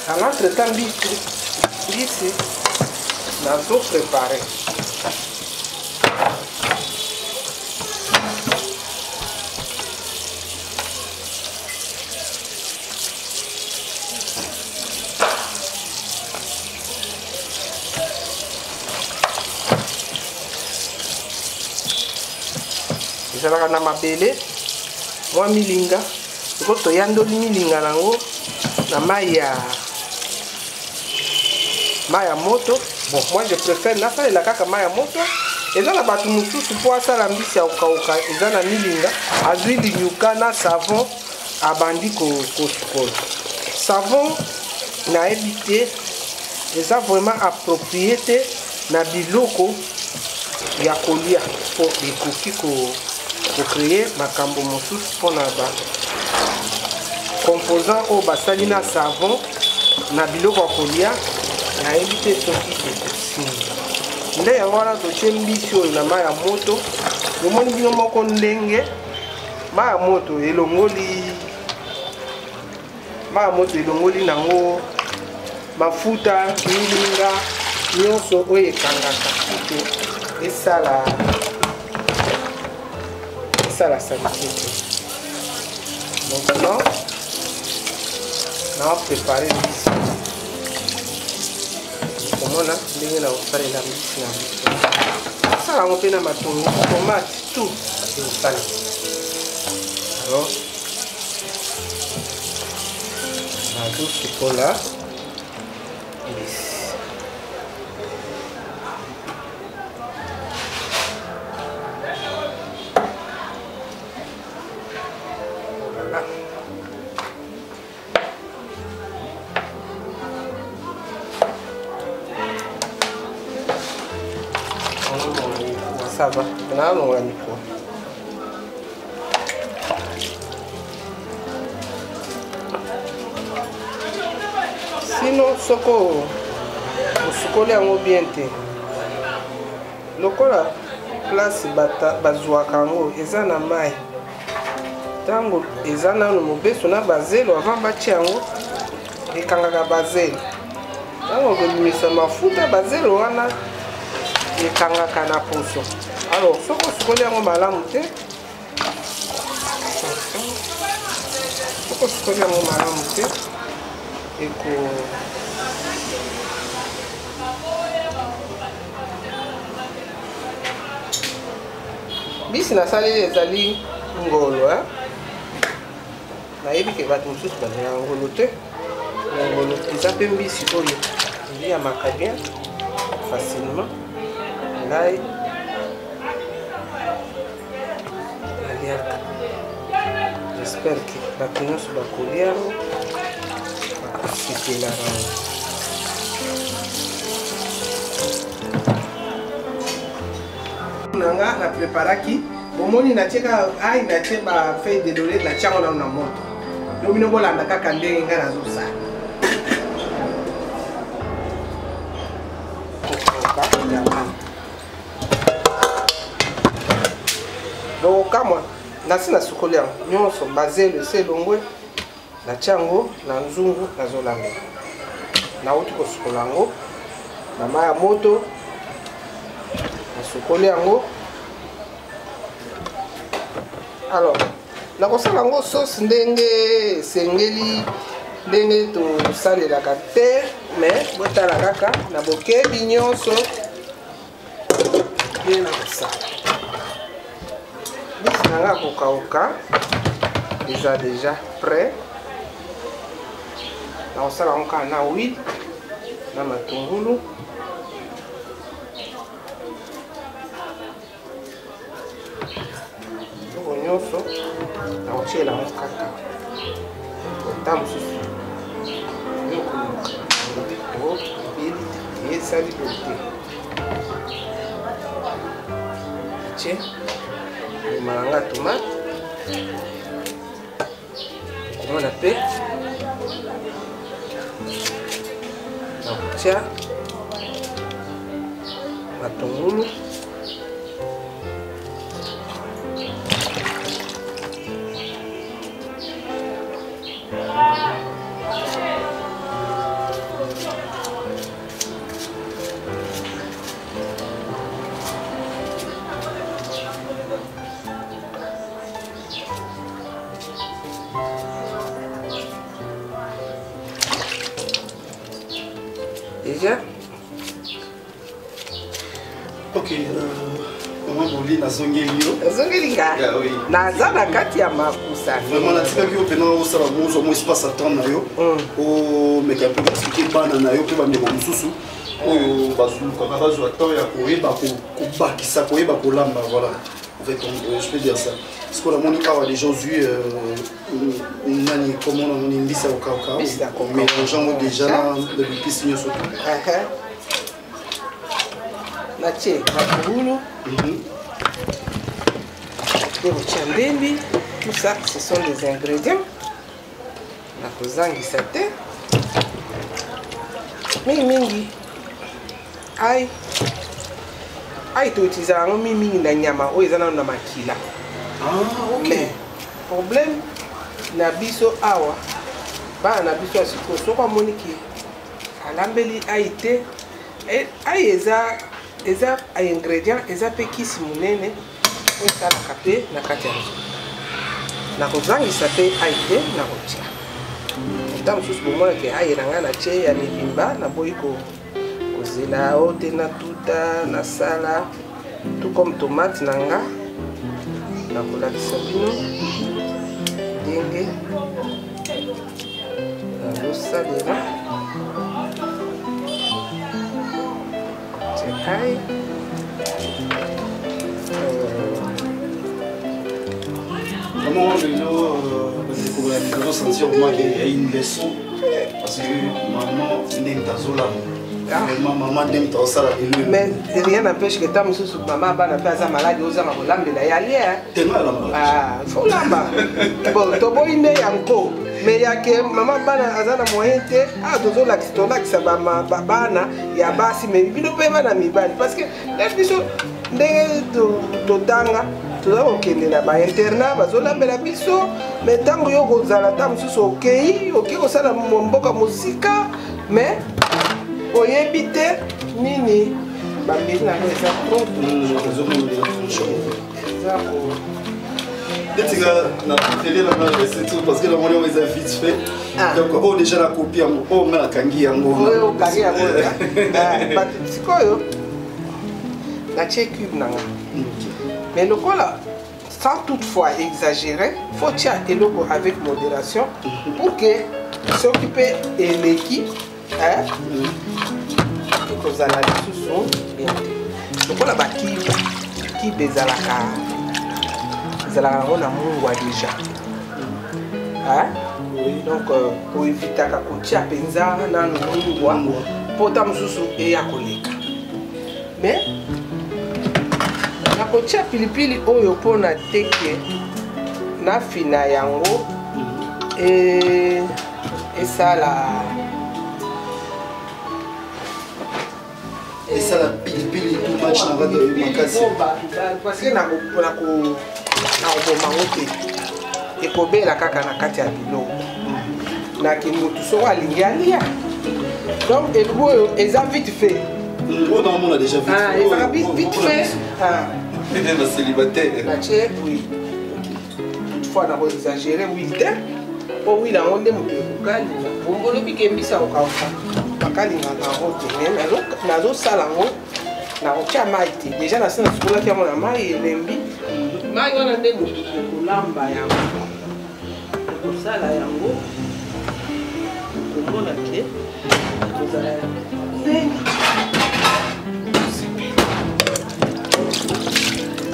à l'entretemps mbisi nazo préparé ezalaka na mabele mwa milinga siko toyandoli milinga nango na mai ya moto. Bon, moi je préfère nasalela kaka mai ya moto. Eza na bato mosusu mpo asala mbisi ya kokauka eza na milinga azwi linyuka na savon abandi kosukola. Savon nayebi te eza vraiment approprié te na biloko ya kolia mpo ekoki kocreye makambo mosusu mpona ba composant oyo basali na savon na biloko ya kolia nayebi te soki ekosinga. Nde yango wana totie mbisi oyo na mai ya moto. Omoni bino moko ndenge mai ya moto elongoli nango mafuta milinga nyonso oyo ekangaka kito esala salite te. Maintenant na préparer mbisi. Komona ndenge na kosalela mbisi na biso. Asala yango mpe na matungulu, tomate, tout ekosala. Alors nazosukola mbisi. Ça va, on a mis quoi. Sinon, soko osukoli yango bien te. Lokola place bazwaka yango eza na mai. Tango eza nano mobeso na bazelo avant batia yango ekangaka bazelo. Tango komimisa mafuta bazelo wana ekangaka na poso. Alors, soko osukoli yango malamu te. Soko osukoli yango malamu te. Bisi nasaleli ezali ngolo. Nayebi ke bato mosusu balinga ngolo te. Ngolo eza mpe mbisi oyo eliamaka bien facilement. Ngai naliaka. J'espère que bato nyonso bakolia yango bakosepela yango. Nanga na preparaki bomoni natieka ai natie ba feuille de doré na tiango na moto. Domino bolanda kaka ndenge nga nazosala. Donc kama nasi na sukoli yango nyonso bazelo se longwe na tiango na nzungu nazolanga. Na uti ko sukola yango na mai ya moto. Sukoli yango. Alors, na kosala yango sauce ndenge sengeli ndenge to salelaka te, mais botala kaka na bokebi nyonso ndenge na kosala. Bisi nanga kokauka eza déjà prêt. Na kosala yango kaka na huile na matungulu. Nyonso na otiela yango kaka ota mosusu yokoluka o ebeli te esali boye te tie mbuma nanga tomate komona mpe na kotia matungulu déjà. Ok, Maman Boli na zongelio. Zongelinga. Naza na kati ya makusa. Vraiment la tika ki opena o sala mozo mo espace attendre na yo. O meka pe expliquer bana na yo pe ba ndeko mususu. Oyo bazuluka ka bazo attendre ya koyeba ko bakisa koyeba ko lamba voilà. En fait je peux dire ça. Parce que la Monica a déjà vu nani comment on dit ça au cacao. Mais les gens ont déjà de piscine surtout. La tché, la boulot. Et tout ça, ce sont les ingrédients. La kozangi sate. Mingi. Aïe. Aïe, tu utilises un mingi na nyama. Oh, ils en ont na makila. Ah, ok. Mais, problème, na biso awa. Ba na biso asiko. Soko moniki. Alambeli aïte. Aïe, eza ingrédients, eza pe kisi munene. Ça la capé na kati yango na kozangisa pe aite na kotia ntango mosusu bomona ke ayelanga na tie ya libimba na boyi kozela o te na tuta na sala tout comme tomate na nga na kolakisa bino ndenge nazosalela tekai Vraiment, je dois sentir au moins qu'il y a une leçon. Parce que maman n'aime pas Zola. Maman n'aime pas ça. Mais rien n'empêche que ta maman va faire ça malade, aux hommes à l'âme de la yalière. Ah, il faut l'amba. Bon, tu vois, il est encore. Mais il y a que maman a moyen de ah, toujours la pistola qui s'abat ma babana, il y a bassi, mais il ne peut pas la mibali. Parce que les bisous, de tanga. Tout ça, ok, on a un internat, on a un biso, mais tant que vous avez un ok, ok, vous avez un musique, mais vous habitez, nini, bambini, ça trop. Dès que na télé la c'est tout parce que le monde les a vite fait. Donc on déjà la copie on met la kangi yango. Oh kangi yango. Ah, c'est quoi yo? La check cube nanga. Mais le là, sans toutefois exagérer, il faut tirer avec modération pour que s'occuper de l'équipe, pour que vous allez sous bien. Donc là, qui bezalaka, bezalaka on a mungwa déjà. Donc pour éviter que kotia penza na mungwa, pour tamsusu et ya koleka. Mais na kotia pilipili oyo pona teke na fina yango esala pilipili too much na bato makasi parce que na koboma te ekobela kaka na kati ya biloko na kimutu soko alingi alia donc elubu oyo eza vite fait. On a déjà vu. Ah, il va vite fait. Ah. Il est célibataire. La tchèque, oui. Toutefois, on a exagéré, oui. Oh oui, on a un on a piqué mbisa au kafa. Bakali na rote. Mais na zo salango na rocha maite. Déjà na sena sikola kia mona mai elembi. Mai wana nde kolamba yango. Ko sala yango. Ko mona ke. Ko sala yango.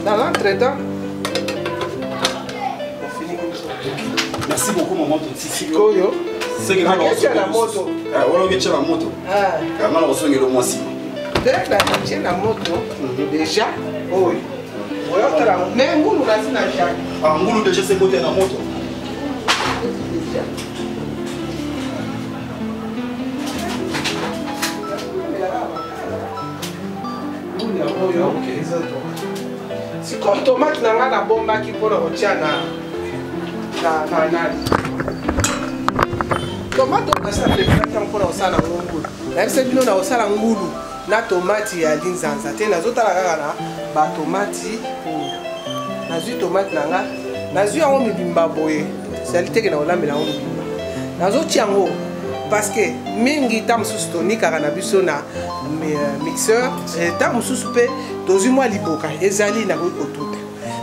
Dans l'entretien, on finit comme ça. Merci beaucoup, maman. C'est que la moto. Ah, on a la moto. Ah, on a le mois ci. Dès la moto, déjà, oui. Mais nous, nous avons déjà. Ah, nous, déjà, c'est côté la moto. C'est comme tomate na la bomba qui pour retirer na tomate on ça fait faire pour ça na ngulu na c'est bino na osala ngulu na tomate ya linzanza te na zota la kaka na ba tomate na zu tomate nanga na zu yango mibimba boye c'estalité que na olambela yango mibimba na zo tiango parce que mingi ta mosusu tonikaka na biso na mixeur ta mosusu mpe tozwi mwa liboka ezali nakoki kotuta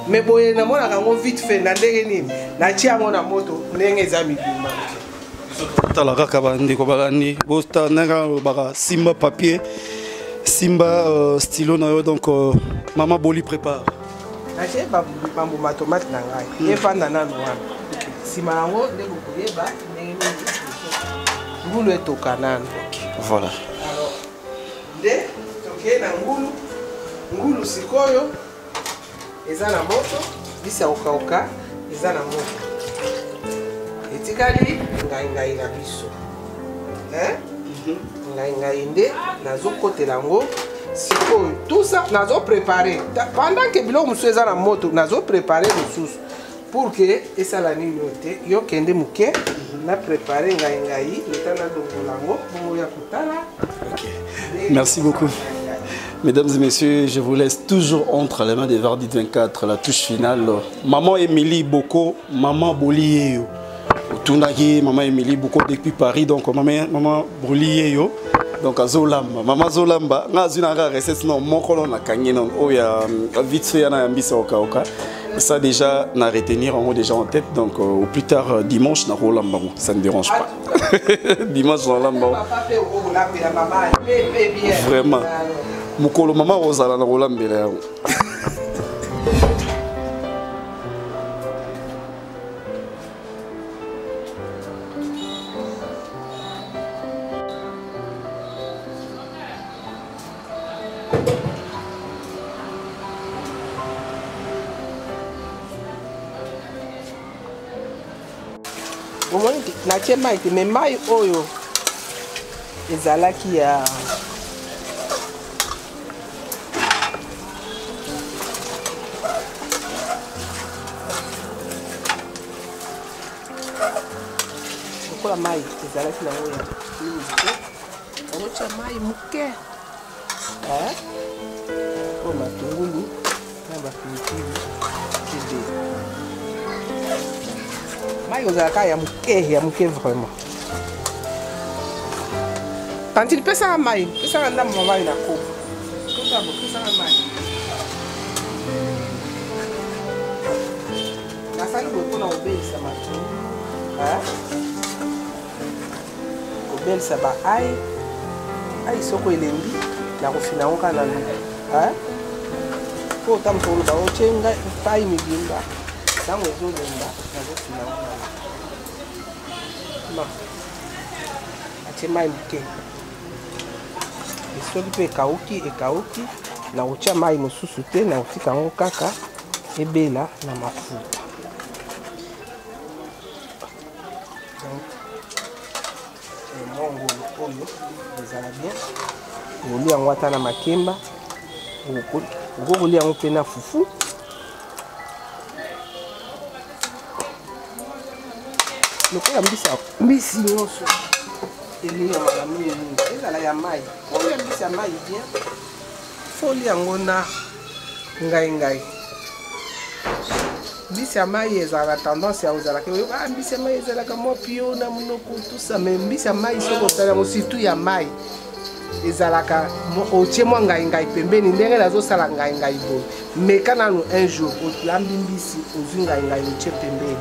mais boye namonaka yango vite fait na ndenge nini natia yango na moto ndenge eza mibima tala kaka bandeko bakani bosta ndenge baka simba papier simba stylo na yo donc mama boli prépare natie bambuma tomate na ngai efanda nano wana nsima yango nde bokoyeba ndenge nini ngulu etoka nano voilà nde tokeye na ngulu sikoyo eza na moto bisa ya kokauka eza na moto etikali ngai na biso ngai nde nazokotela yango sikoyo tout ça nazoprépare pendant que biloko mosusu eza na moto nazoprépare mosusu pour que esala nini yo te yo kende moke na préparé ngai leta nadongola yango bongo ya kotala. Merci beaucoup. Mesdames et messieurs, je vous laisse toujours entre les mains des Verdict 24, la touche finale. Maman Émilie Boko, maman Bolieyo. Tundaki, maman Émilie Boko depuis Paris, donc maman Bolieyo. Donc à Zolamba, maman Zolamba, na zina ga recette non mon colon na kanye non oya vite fait na ambisa oka. Ça déjà na retenir en haut déjà en tête, donc au plus tard dimanche na Rolamba, ça ne dérange pas. Dimanche na Rolamba. Vraiment. Mukolo mama Rosala na Rolamba là. natie mai te mais mai oyo ezalaki ya lokola mai ezalaki nango ya moke okotia mai moke oyo matungulu na bapilipili ebe mai ozalaka ya moke vraiment tantini pesaka mai pesaka ndambo mai na kopo kotabo pesaka mai nasali boye mpona kobelisa matungulu kobelisa baai ai soko elengi na kofina yango kaka na luka po otambusa koloba otie ngai pai mibimba ntango ezolemba nazofina yango na luka atie mai moke soki mpe ekauki na kotia mai mosusu te na kotika yango kaka ebela na mafuta. Mongolo oyo ezala bien okolia yango ata na makemba okokolia yango mpe na fufu lokola mbisi nyonso eliamaka mingi ezala ya mai olia mbisi ya mai bien folia yango na ngai mbisi ya mai ezalaka tendance ya ozalaka mbisi ya mai ezalaka mwa pio na monoko tusa me mbisi ya mai soki osala yango surtout ya mai ezalaka otie mwa ngai pembeni ndenge nazosala ngai boye meka nanu un jour olambi mbisi ozwi ngai otie pembeni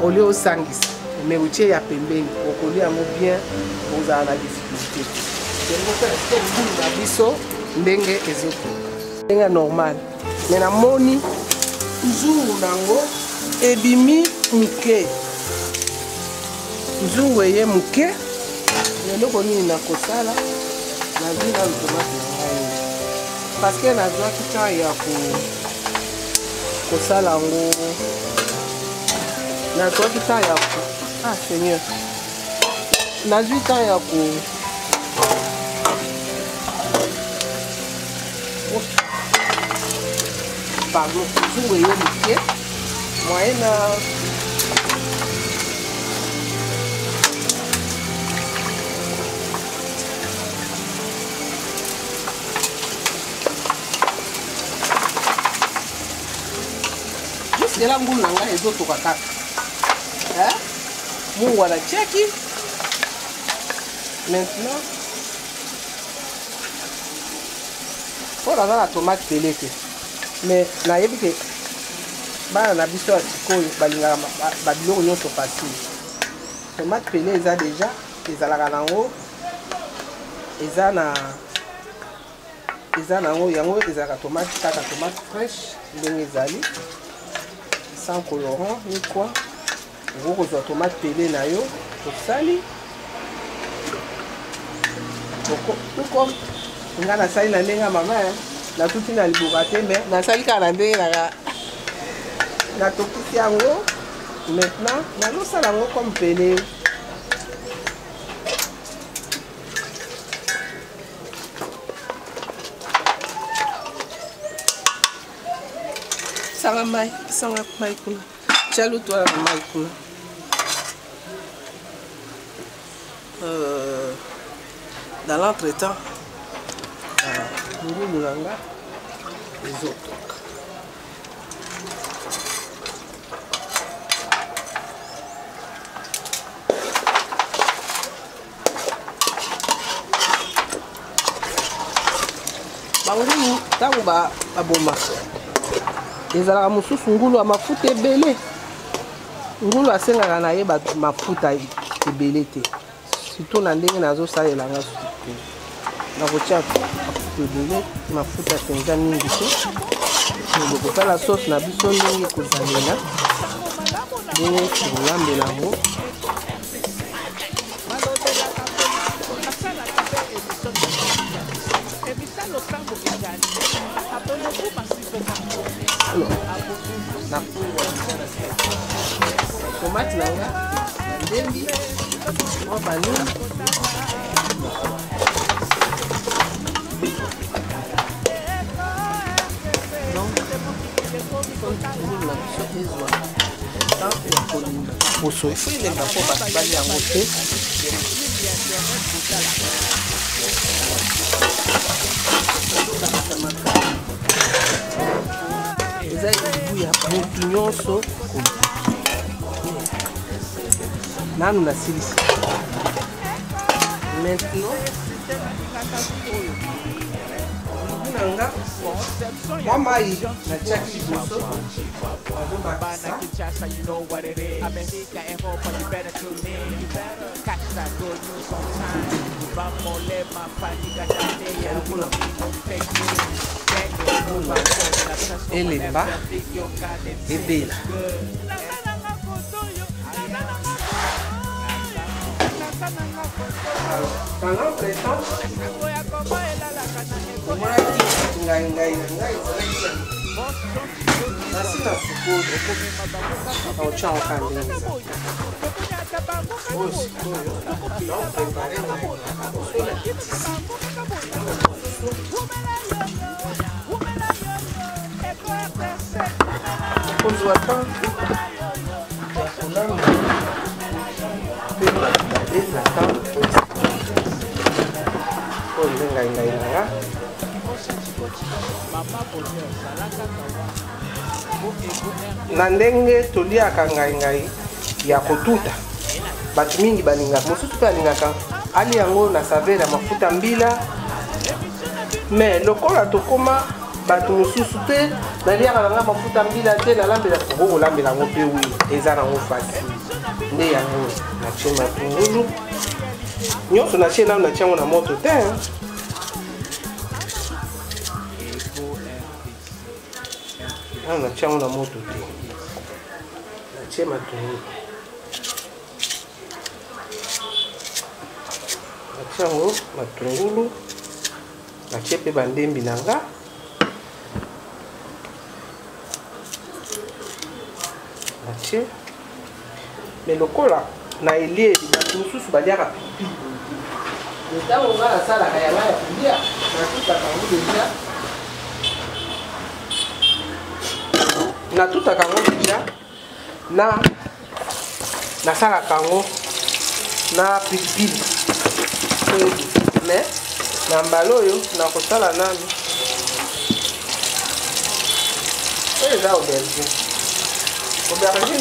olie osangisa me otie ya pembeni okolia yango bien ozala na difficulté ngulu na biso ndenge ezokoka ndenge normal me namoni nzungu nango ebimi muke nzungu eye muke eloko nini nakosala nazwi na tomate na ngai parceke nazwaki temps ya kosala yango nazwaki temps ya seigneur nazwi temps ya pardon nzungu eye muke moyen na jusque la ngulu na ngai ezotoka kaka mungu anacheki Maintenant, pour avoir la tomate pelée, mais na yebi que bana na biso atikoyo balinga babiloko nyonso facile. Tomate pelée eza déjà ezalaka nango eza nango yango ezalaka tomate kaka tomate fraîche ndenge ezali sans colorant ni quoi. Okozwa tomate pelée na yo osali oko nga nasali na ndenge ya mama natuti na libuka te me nasali kaka na ndenge natokisi yango. Maintenant nazosala yango comme pelée. Sanga mai kuna tia lutu wana na mai kuna. Dans l'entretemps ngulu nanga ezotoka. Bangulu ntango baboma ezalaka mosusu ngulu ya mafuta ebele. Ngulu asengaka na ye mafuta ebele te, surtout na ndenge nazosalela nga sutu nakotia mafuta ebele, mafuta mpenza mingi te. Kosala sauce na biso ndenge kozalela ndenge kolambela yango. Tomate nanga ndembi mwa banini poso ifo ilemba mpo bato balia yango te. Eza ebu ya motu nyonso nanu nasilisi. Maintenant nanga mwa mai natiaki liboso azobakisa. Elemba ebela pendant ce temps omonaki ngai nasi na sikoyo aotia oka ndenge eza oyo sikoyo naoprepare osola kitisi kozwa temps ya kolamba mpe babeza temps oyo nde ngai nanga na ndenge toliaka ngai ya kotuta. Bato mingi balingaka, mosusu mpe alingaka ali yango na saveur ya mafuta mbila. Mais lokola tokoma bato mosusu te naliaka nanga mafuta mbila te, nalambela kolambela yango mpe wi eza nango facile. Nde yango natie matungulu nyonso natie nano natie yango na moto te. Nano natie yango na moto te, natie matungulu natie yango matungulu, natie mpe bandembi nanga natie. Mais lokola na elie bato mosusu baliaka pipi ntango nga nasalaka yanga ya kolia natutaka yango deja natutaka yango deja nasalaka yango na pilipili oyo. Mais na mbala oyo nakosala nani oyo eza aubergine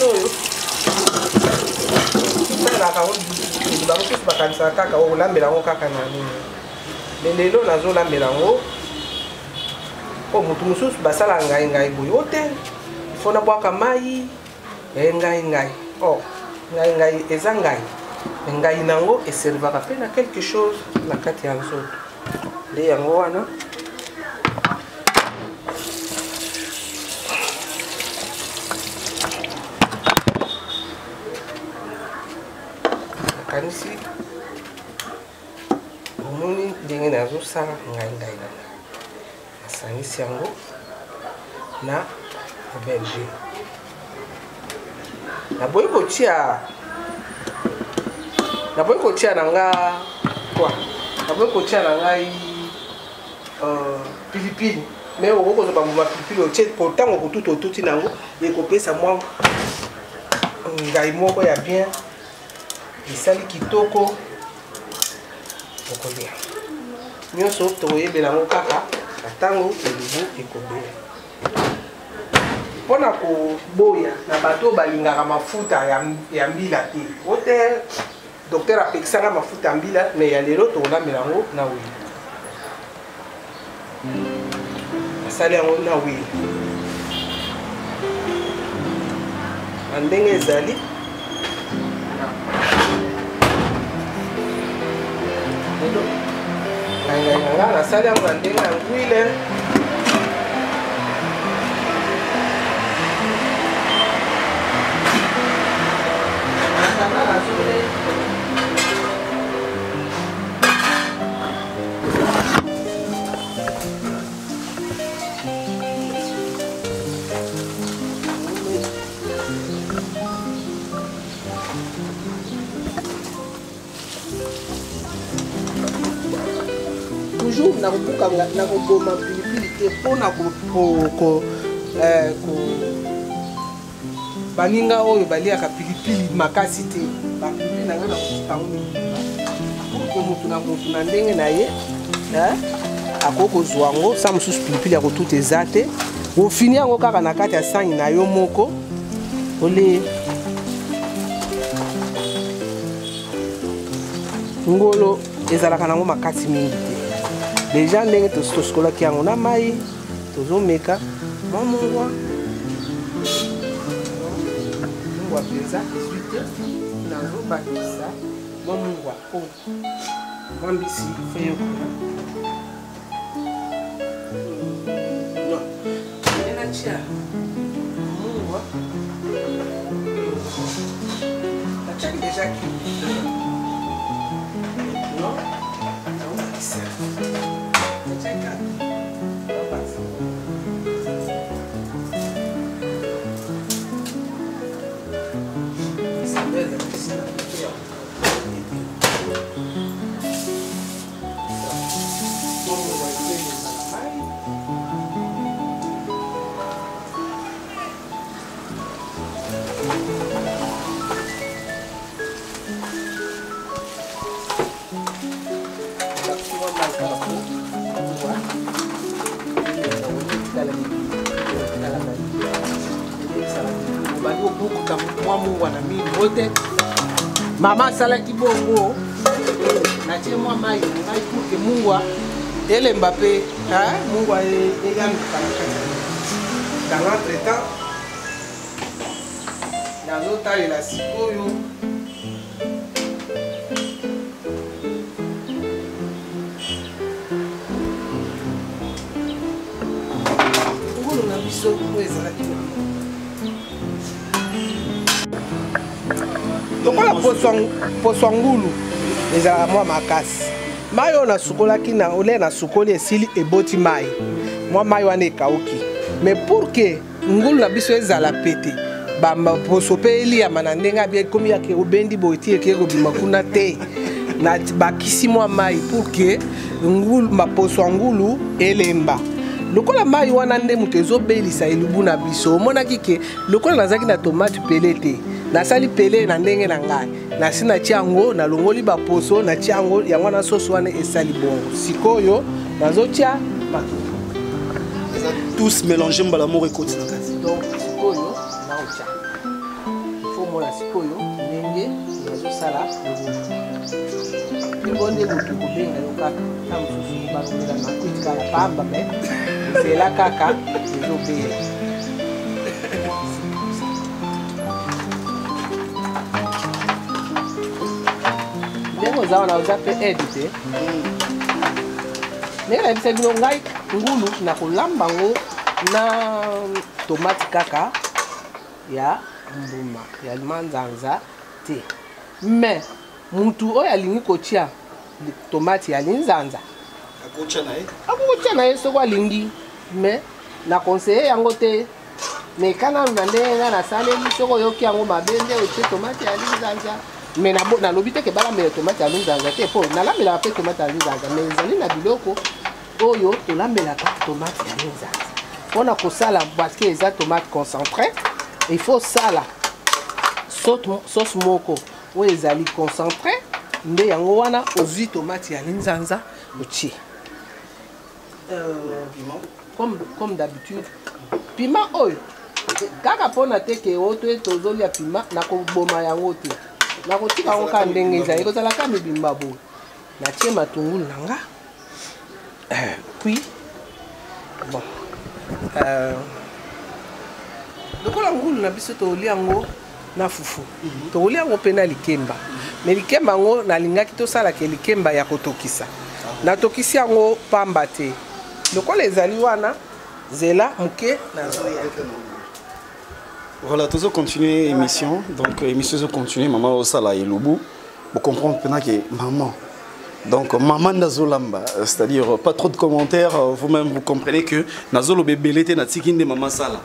oyo pelaka yango ebele bamosusu bakanisaka kaka olambela yango kaka na nini me lelo nazolambela yango po motu mosusu basala ngai boye o te ifo nabwaka mai ngai ngai eza ngai nango eservaka mpe na quelque chose na kati ya nzoto nde yango wana nakanisi omoni ndenge nazosala ngai nanga nasangisi yango na belge naboyi kotia na nga naboyi kotia na ngai pilipili me okokozwa bambuma pilipili otie po ntango kotuta otuti nango ekopesa mwa ngai moko ya bien esali kitoko okolia nyonso tokoyebela yango kaka na ntango elubu ekobela mpona koboya na bato balingaka mafuta ya mbila te o te docteur apekisanga mafuta ya mbila me ya lelo tokolambela yango na wili asali yango na wili na ndenge ezali ngai nasali yango na ndenge ya ngwile toujours nakobukanga nakoboma pilipili te mpona baninga oyo baliaka pilipili makasi te bapilipili nanga nakotikango pour motu na motu na ndenge na ye akoki kozwa yango sa mosusu pilipili ya kotuta eza te ofini yango kaka na kati ya sangi na yo moko ole ngolo ezalaka nango makasi mingi te deja ndenge tosukolaki yango na mai tozomeka mwa mongwa mpenza 18 nazobakisa mwa mongwa oyo mwa mbisi feyokona enatia mongwa natiaki deja mama asalaki bongo natie mwa mai na ngai pour ke mungwa elemba mpe mungwa eyamika na kati dans l'entretemps nazotalela sikoyo ngulu na biso oyo ezalaki lokola poso ngulu ezalaka mwa makasi mai oyo nasukolaki na ole nasukoli esili eboti mai mwa mai wana ekauki mais pour que ngulu na biso ezala pete poso mpe eliama na ndenge abi ekomi yake obendi boye ti eke ekobima kuna te bakisi mwa mai pour que maposo ya ngulu elemba lokola mai wana nde moto ezobelisa elubu na biso omonaki ke lokola nazalaki na tomate pele te nasali pele na ndenge na ngai nasi natia yango nalongoli baposo natia yango yango na soso wana esali bongo sikoyo nazotia matutu tous mélanger mbala moko ekoti na kati donc sikoyo naotia fo mona sikoyo ndenge azosala yango nde motu kobenga yo kaka ta mosusu bakomela makuti kaka pamba me nzela kaka ezobela ndenge oza wana oza mpe aide te ndenge nayebisa bino ngai ngulu na kolamba ngo na tomate kaka ya mbuma ya manzanza te me mutu oyo alingi kotia tomate ya linzanza akokotia na ye soko alingi me na conseiller yango te me kana na ndenge nga nasaleli soko oyoki yango mabe nde otie tomate ya linzanza me nalobi te ke balambela tomate ya linzanza te mpo nalambelaka mpe tomate ya linzanza me ezali na biloko oyo tolambelaka tomate ya linzanza mpona kosala parceke eza tomate concentré il faut sala sauce moko oyo ezali concentré nde yango wana ozwi tomate ya linzanza otie comme d'habitude piment oyo kaka mpona te ke oyo tozolia piment nakoboma yango te nakotika yango kaka ndenge ezali kozalaka mibimba boye natie matungulu na nga puis bon lokola ngulu na biso tolia yango na fufu tolia yango mpe na likemba me likemba yango nalingaki tosalaka likemba ya kotokisa natokisi yango pamba te lokola ezali wana zela moke nazoya. Voilà, toujours continuer l'émission. Donc, l'émission se continue. Maman Osala et Loubou. Vous comprenez maintenant que maman. Donc, maman Nazolamba. C'est-à-dire, pas trop de commentaires. Vous-même, vous comprenez que Nazolo bébé l'été n'a tikin de maman Sala.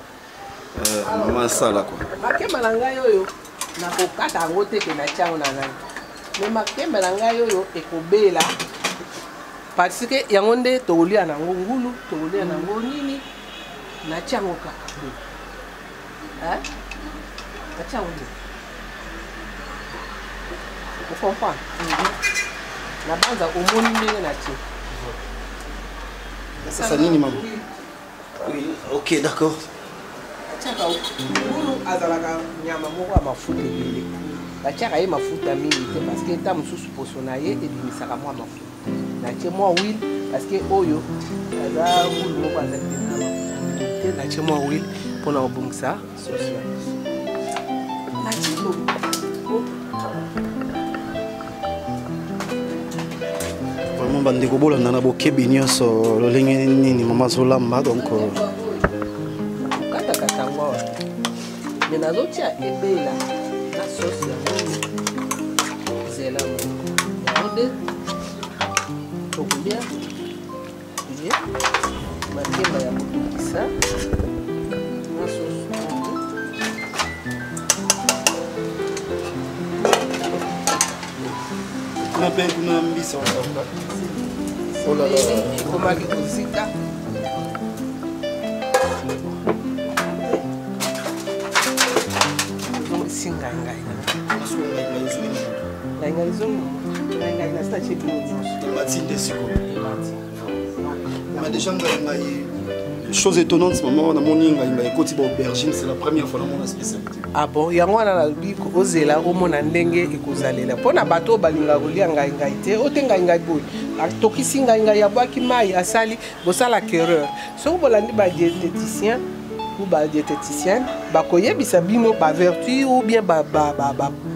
Maman Sala, quoi. Parce que yango nde tolia nango ngulu tolia nango nini na chango kaka hein na chango vous comprenez na banza omoni ndenge na tie ça nini maman oui ok d'accord chaka ngulu azalaka nyama moko ya mafuta ebele batiaka ye mafuta mingi te parce que ta mosusu poso na ye ebimisaka mwa mafuta natie mwa huile parce que oyo aza ngulu moko azali te natie mwa huile mpona kobongisa sauce ya natie vraiment bandeko bolanda na bokebi nyonso lolenge nini mama azolamba donc katakata yango awa me nazotia ebela na sauce yango zela yango nde tokolia ye makemba ya kotokisa na sauce kuna mpe kuna mbisa ekomaki kozika ozongisi ngaingai ngaingai zongo ngaingai na sita chebi matinde siko mais déjà ngaingai chose étonnante maman na moni ngaingai koti ba aubergine c'est la première fois na mon spécialité. Ah bon yango wana na lobi ozela omona ndenge ekozalela mpona bato balinga kolia ngaingai te ote ngaingai boye atokisi ngaingai abwaki mai asali bosala kerreur soki bolandi badiététicien ou badiététicienne bakoyebisa bino bavertu ou bien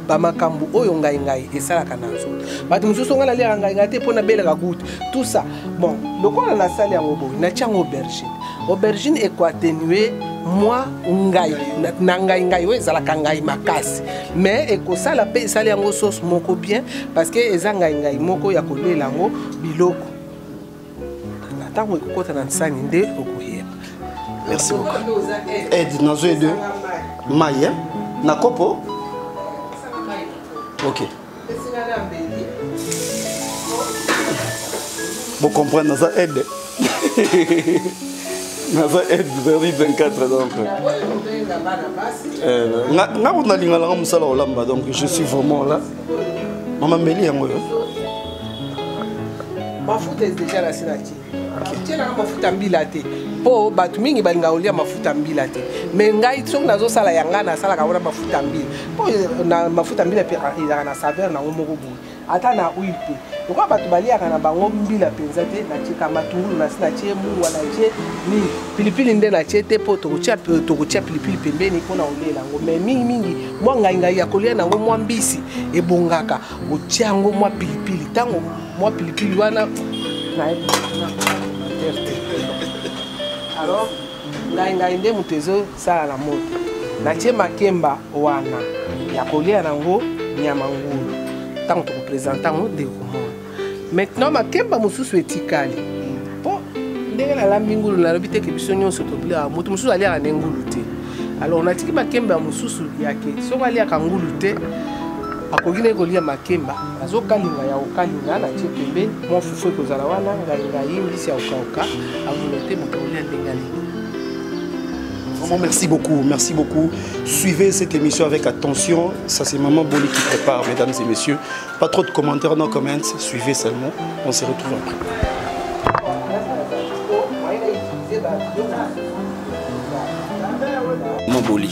bamakambo oyo ngaingai esalaka na nzoto bato mosusu nga naliaka ngaingai te mpona beleka kutu tout ça bon lokola nasali yango boye natia yango aubergine ekoatenue mwa ngai na ngai oyo ezalaka ngai makasi mais ekosala mpe esali yango sauce moko bien parce que eza ngai moko ya kolela yango biloko ntango ekokota na nsani nde okoyeba. Merci beaucoup. Aide nazo et deux maille na kopo. Ok. Vous comprenez nazo aide. Nazo aide 24 donc. Na on a lingala nga musala olamba donc je suis vraiment là. Maman Meli yango yo. Ma foot est déjà la sinati. tiela mafuta mbila te po bato mingi balinga kolia mafuta mbila te mais ngai soki nazosala yanga nasalaka wana mafuta mbila po na mafuta mbila mpe ezalaka na saveur nango moko boye ata na huile mpe lokwa bato baliaka na bango mbila mpenza te natieka matungulu nasi natie muwa natie nini pilipili nde natie te po tokotia pilipili pembeni mpona kolela yango mais mingimingi mwa ngaingai ya kolia nango mwa mbisi ebongaka otia yango mwa pilipili ntango mwa pilipili wana alors ngai nde moto ezosala na moto natie makemba wana ya kolia nango nyama ngulu ntango tokopresente yango nde komona maintenant makemba mosusu etikali mpo ndenge nalambi ngulu nalobi teke biso nyonso tobiliaka moto mosusu aliaka ne ngulu te alors natiki makemba mosusu yake soko aliaka ngulu te akoki nde kolia makemba azokalinga ya kokalinga natie pembeni mwa fufu ekozala wana ngai mbisi ya kokauka avolonté moto kolia ndenge alingi. Vraiment, merci beaucoup. Suivez cette émission avec attention. Ça, c'est Maman Boli qui prépare, mesdames et messieurs. Pas trop de commentaires, no comments. Suivez seulement. On se retrouve après. Maman Boli.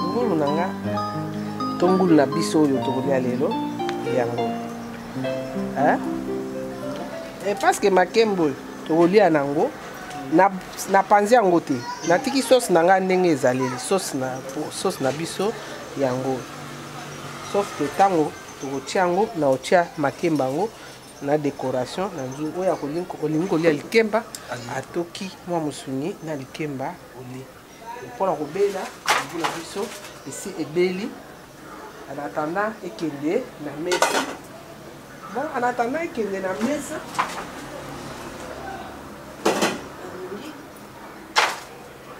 ngulu nanga tongulu na biso oyo tokolia lelo yango parce que makembo tokolia nango na panzi yango te natiki sauce nanga ndenge ezaleli sauce na biso yango sauf que tango tokotia yango na otia makemba yango na décoration na nzu oyo olingi kolia likemba atoki mwa musuni na likemba oli mpona kobela mbula biso esi ebeli en attendant ekende na mesa bon en attendant ekende na mesa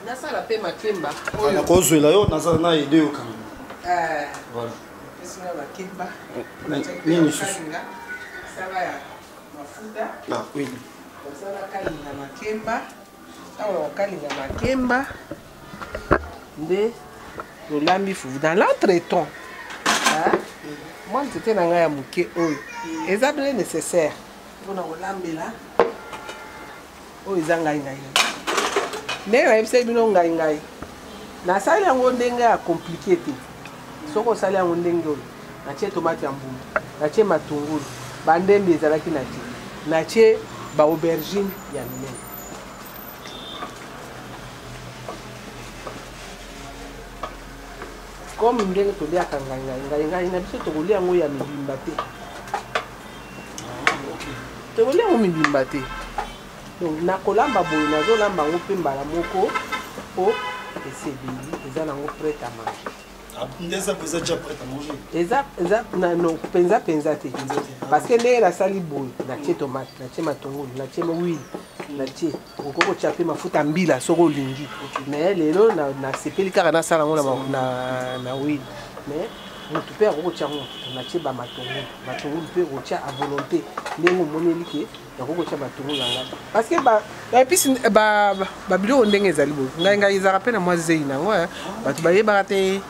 nasala mpe makemba oyo nakozwela yo nazala na ide yo kanga voilà esina makemba nini susu sala ya mafuta oui osala kalinga makemba ntango okalinga makemba nde tolambi fufu dans l'entretemps mwa nzete na ngai ya moke oyo eza bele nécessaire mpona kolambela oyo eza ngai ndenge nayebisaki bino ngai nasali yango ndenge ya komplike te soki osali yango ndenge oyo natie tomate ya mbuma natie matungulu bandembe ezalaki natie baaubergine ya minene comme ndenge toliaka ngai na biso tokolia yango ya mibimba te tokolia yango mibimba te donc nakolamba boye nazolamba yango mpe mbala moko po esi ebeli eza nango prête à manger penza te parce que ndenge nasali boye natie tomate natie matungulu natie huile natie okoki kotia mpe mafuta mbila soki olingi mais lelo nasepeli kaka nasala yango na huile mais motu mpe akoki kotia ngo natie bamatungulu mpe kotia à volonté ndenge omoneli ke yakoki kotia matungulu na ngai parce que baepisi babiloko ndenge ezali boye ngai ezalaka mpe na mwa zei nango bato bayebaka te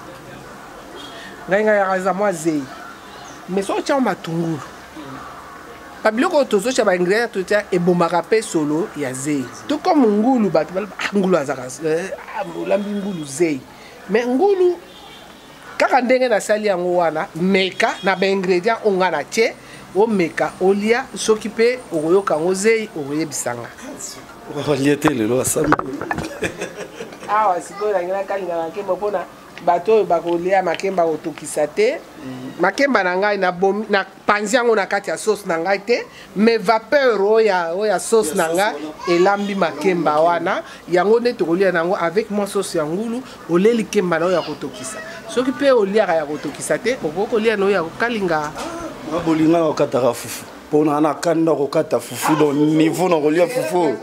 ngai eza mwa zei mais soki otia matungulu babiloko oyo tozotia baingrédient totia ebomaka mpe solo ya zei to comme ngulu bato baloba ngulu azaka olambi ngulu zei mais ngulu kaka ndenge nasali yango wana meka na baingrédient oyo nga natie omeka olia soki mpe okoyoka yango zei okoyebisanga olia te lelo asambi awa sikoyo nangi nakalinga makemba mpona bato oyo bakolia makemba kotokisa te makemba na ngai na panzi yango na kati ya sauce na ngai te mais vapeur oyo ya sauce na ngai elambi makemba wana yango nde tokolia nango avec mwa sauce ya ngulu olie likemba na oyo ya kotokisa soki mpe oliaka ya kotokisa te okoki kolia na oyo ya kokalinga bolinga okataka fufu mpona na kanda kokata fufu don niveau na kolia fufu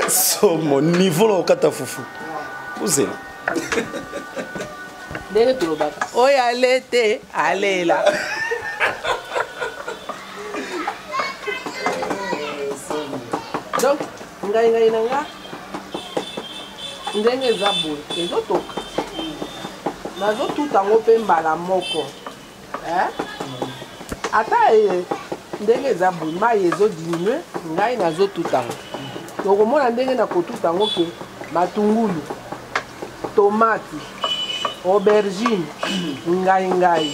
somo niveau na kokata fufu uzela ndenge tolobaka oyo ale te alela donc ngai na nga ndenge eza boye ezotoka nazotuta yango mpe mbala moko ata ndenge eza boye mai ezodiminue ngai nazotuta yango tokomona ndenge nakotuta yango ke matungulu tomate aubergine ngai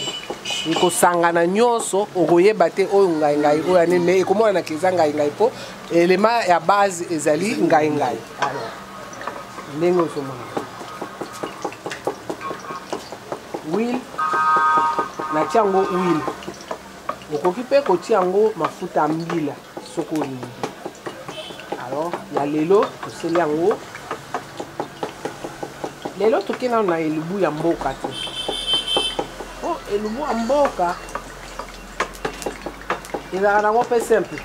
ekosangana nyonso okoyeba te oyo ngai oyo ane me ekomona eza ngai mpo elema ya base ezali ngai ndenge osomona huile natia yango huile okoki mpe kotia yango mafuta ya mbila soki olingi alors ya lelo toseli yango lelo tokenda na elubu ya mboka te elubu ya mboka ezalaka nango mpe simple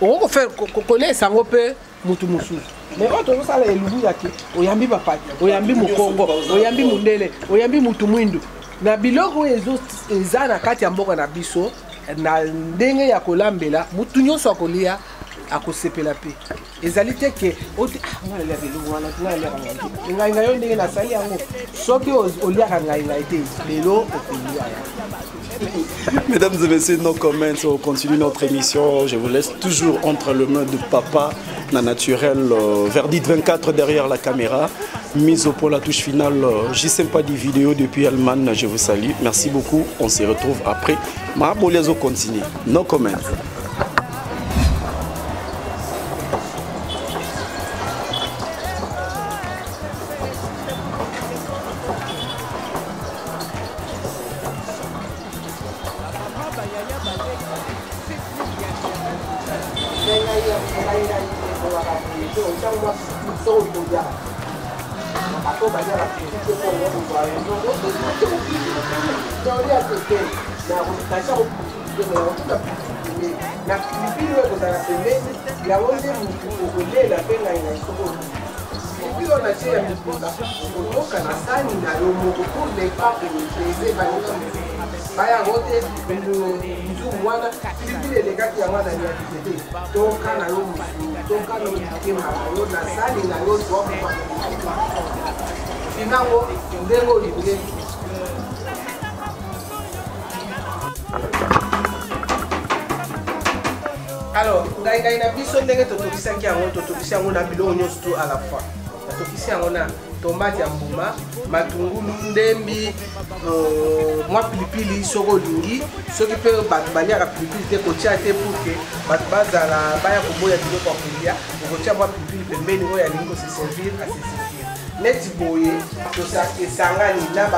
okokolesa yango mpe mutu mosusu mais oyo tozosala elubu yake oyambi bapati oyambi mokongo oyambi mundele oyambi mutu mwindu na biloko oyo eza na kati ya mboka na biso na ndenge ya kolambela mutu nyonso akolia akosepela mpe ezali te ke ngalia biloko wana ngai yo ndenge nasali yango soki oliaka ngai te lelo okolia. Mesdames et messieurs, nos comments, on continue notre émission. Je vous laisse toujours entre les mains de papa, na naturel, Verdict 24 derrière la caméra. Mise au point la touche finale. J'y sais pas des vidéos depuis Allemagne. Je vous salue. Merci beaucoup. On se retrouve après. Ma Boliazo continue. Nos comments. Alors, ngai na biso ndenge totokisaki yango totokisi yango na biloko nyonso to à la fois. Totokisi yango na tomate ya mbuma, matungulu, ndembi, mwa pilipili soko olingi, soki pe bato baliaka pilipili te kotia te pour que bato bazala baya koboya biloko ya kolia, okotia mwa pilipili pembeni oyo alingi koseservir aseservir. Neti boye esangani na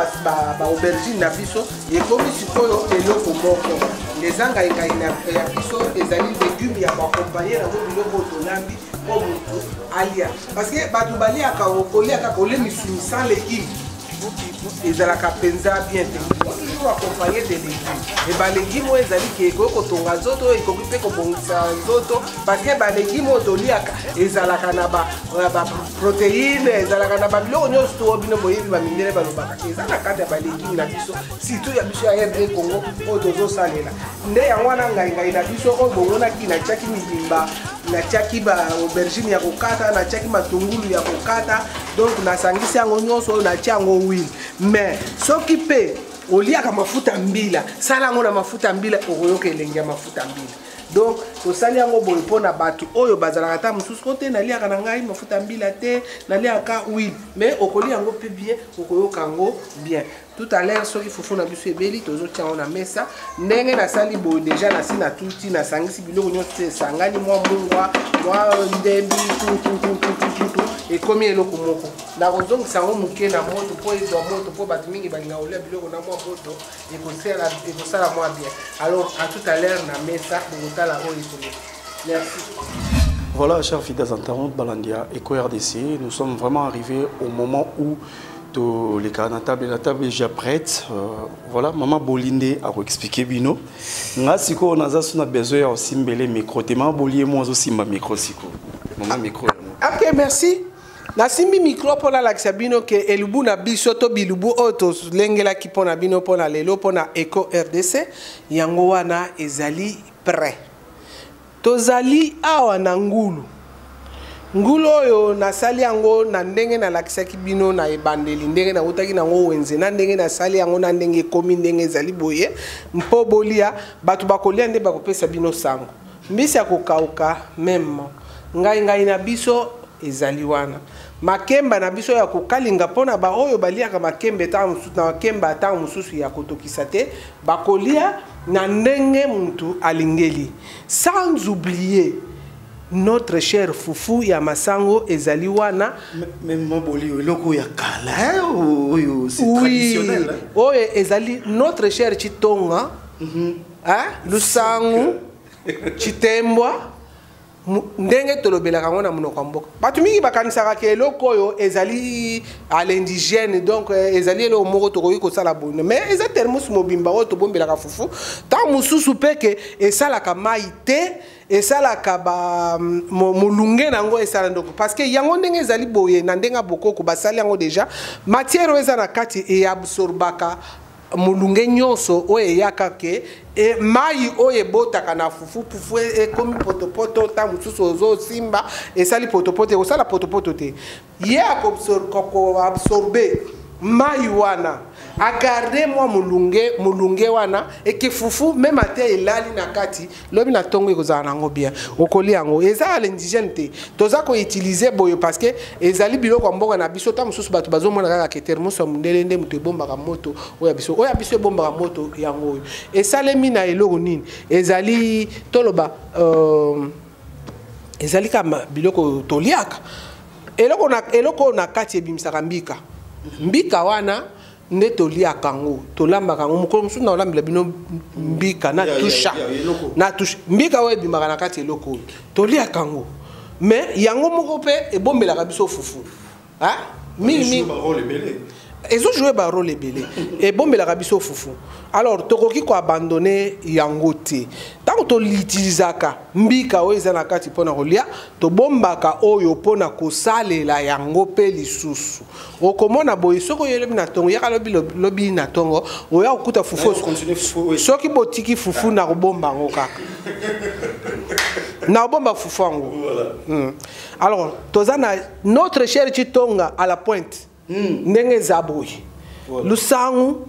baaubergine na biso ekomi sikoyo eloko moko eza ngai ya biso ezali légume ya bakompanye nango biloko otolambi mpo motu alia parce que bato baliaka okoliaka kolemisuni sans légume ezalaka mpenza bien te toujours accompagné de légumes et balégume oyo ezali ke ekoki kotonga nzoto ekoki mpe kobongisa nzoto parce que balégume oyo toliaka ezalaka na baprotéine ezalaka na babiloko nyonso to bino boyebi bamindele balobaka eza na kati ya balégume na biso surtout ya biso ya RD Congo oyo tozosalela nde yango wana ngai na biso oyo bomonaki natiaki mibimba natiaki baaubergine ya kokata natiaki matungulu ya kokata donc nasangisi yango nyonso oyo natia yango huile mais soki mpe oliaka mafuta mbila sala yango na mafuta mbila okoyoka elengi ya mafuta mbila donc tosali yango boye mpona bato oyo bazalaka ta mosusu ko te naliaka na ngai mafuta mbila te naliaka huile mais okolia yango mpe bien okoyoka yango bien tout à l'heure soki fufu na biso ebeli tozotia yango na mesa ndenge nasali boye deja nasi na tuti nasangisi biloko nyonso esangani mwa mungwa mwa ndembi ekomi eloko moko nakozongisa yango moke na moto mpo ezwa moto mpo bato mingi balinga kolia biloko na mwa moto ekosala mwa bien alors à tout à l'heure na mesa bokotala oyo ekolo merci. Voilà, chers fidèles internautes, Balandia Eco RDC, nous sommes vraiment arrivés au moment où les cas la table est déjà prête. Voilà, maman Bolinde a expliqué bino. Nga siko on a besoin aussi mbele micro. Te maman Bolie moi aussi ma micro siko. Maman micro. OK, merci. Na simbi micro pour la bino ke elubu na biso to bilubu auto lengela ki pona bino pona lelo pona Eco RDC yango wana ezali prêt. Tozali awa na ngulu ngulu oyo nasali yango na ndenge nalakisaki bino na ebandeli ndenge nautaki nango wenze na ndenge nasali yango na ndenge ekomi ndenge ezali boye mpo bolia bato bakolia nde bakopesa bino sango mbisi ya kokauka meme ngai na biso ezali wana makemba na biso ya kokalinga mpona baoyo baliaka makembe ntango mosusu na makemba ntango mosusu ya kotokisa te bakolia na ndenge mutu alingeli sans oublier notre cher fufu ya masango ezali wana même moboli eloko ya kala oyo c'est traditionnel oyo ezali notre cher chitonga lusangu chitembwa ndenge tolobelaka ngo na monoko ya mboka bato mingi bakanisaka ke eloko oyo ezali à l'indigène donc ezali eloko moko tokoki kosala boye mais eza termus mobimba oyo tobombelaka fufu ntango mosusu mpe ke esalaka mai te esalaka molunge nango esala ndoko parce que yango ndenge ezali boye na ndenge bokoko basali yango déjà matière oyo eza na kati eabsorbaka mulunge nyonso oyo eyaka ke mai oyo ebotaka na fufu ekomi potopoto ta mosusu ozosimba esali potopoto ekosala potopoto te ye akoabsorbe mai wana agarde mwa mulunge wana eke fufu meme ate elali na kati lobi na ntongo ekozala nango bien okolia yango eza à l'indigène te toza koutilize boyo parce que ezali biloko ya mboka na biso ta mosusu bato bazomona kaka ke termos ya mondele nde moto ebombaka moto oyo ya biso ebombaka moto yango oyo esalemi na eloko nini ezali toloba ezali kama biloko toliaka eloko na kati ebimisaka mbika wana nde toliaka yango tolambaka yango mokolo mosusu na olambela bino mbika na tusha mbika oyo ebimaka na kati eloko oyo toliaka yango mais yango moko mpe ebombelaka biso fufu mingi ezojoue barole ebele ebombelaka biso fufu alors tokoki koabandone yango te ntango toliutilizaka mbika oyo eza na kati mpona kolia tobombaka oyo mpona kosalela yango mpe lisusu okomona boye soki oyelobi na ntongo yaka lobi na ntongo oya kokuta fufu soki botiki fufu na kobomba yango kaka na kobomba fufu yango alors toza na notre cher chitonga à la pointe ndenge eza boye lusangu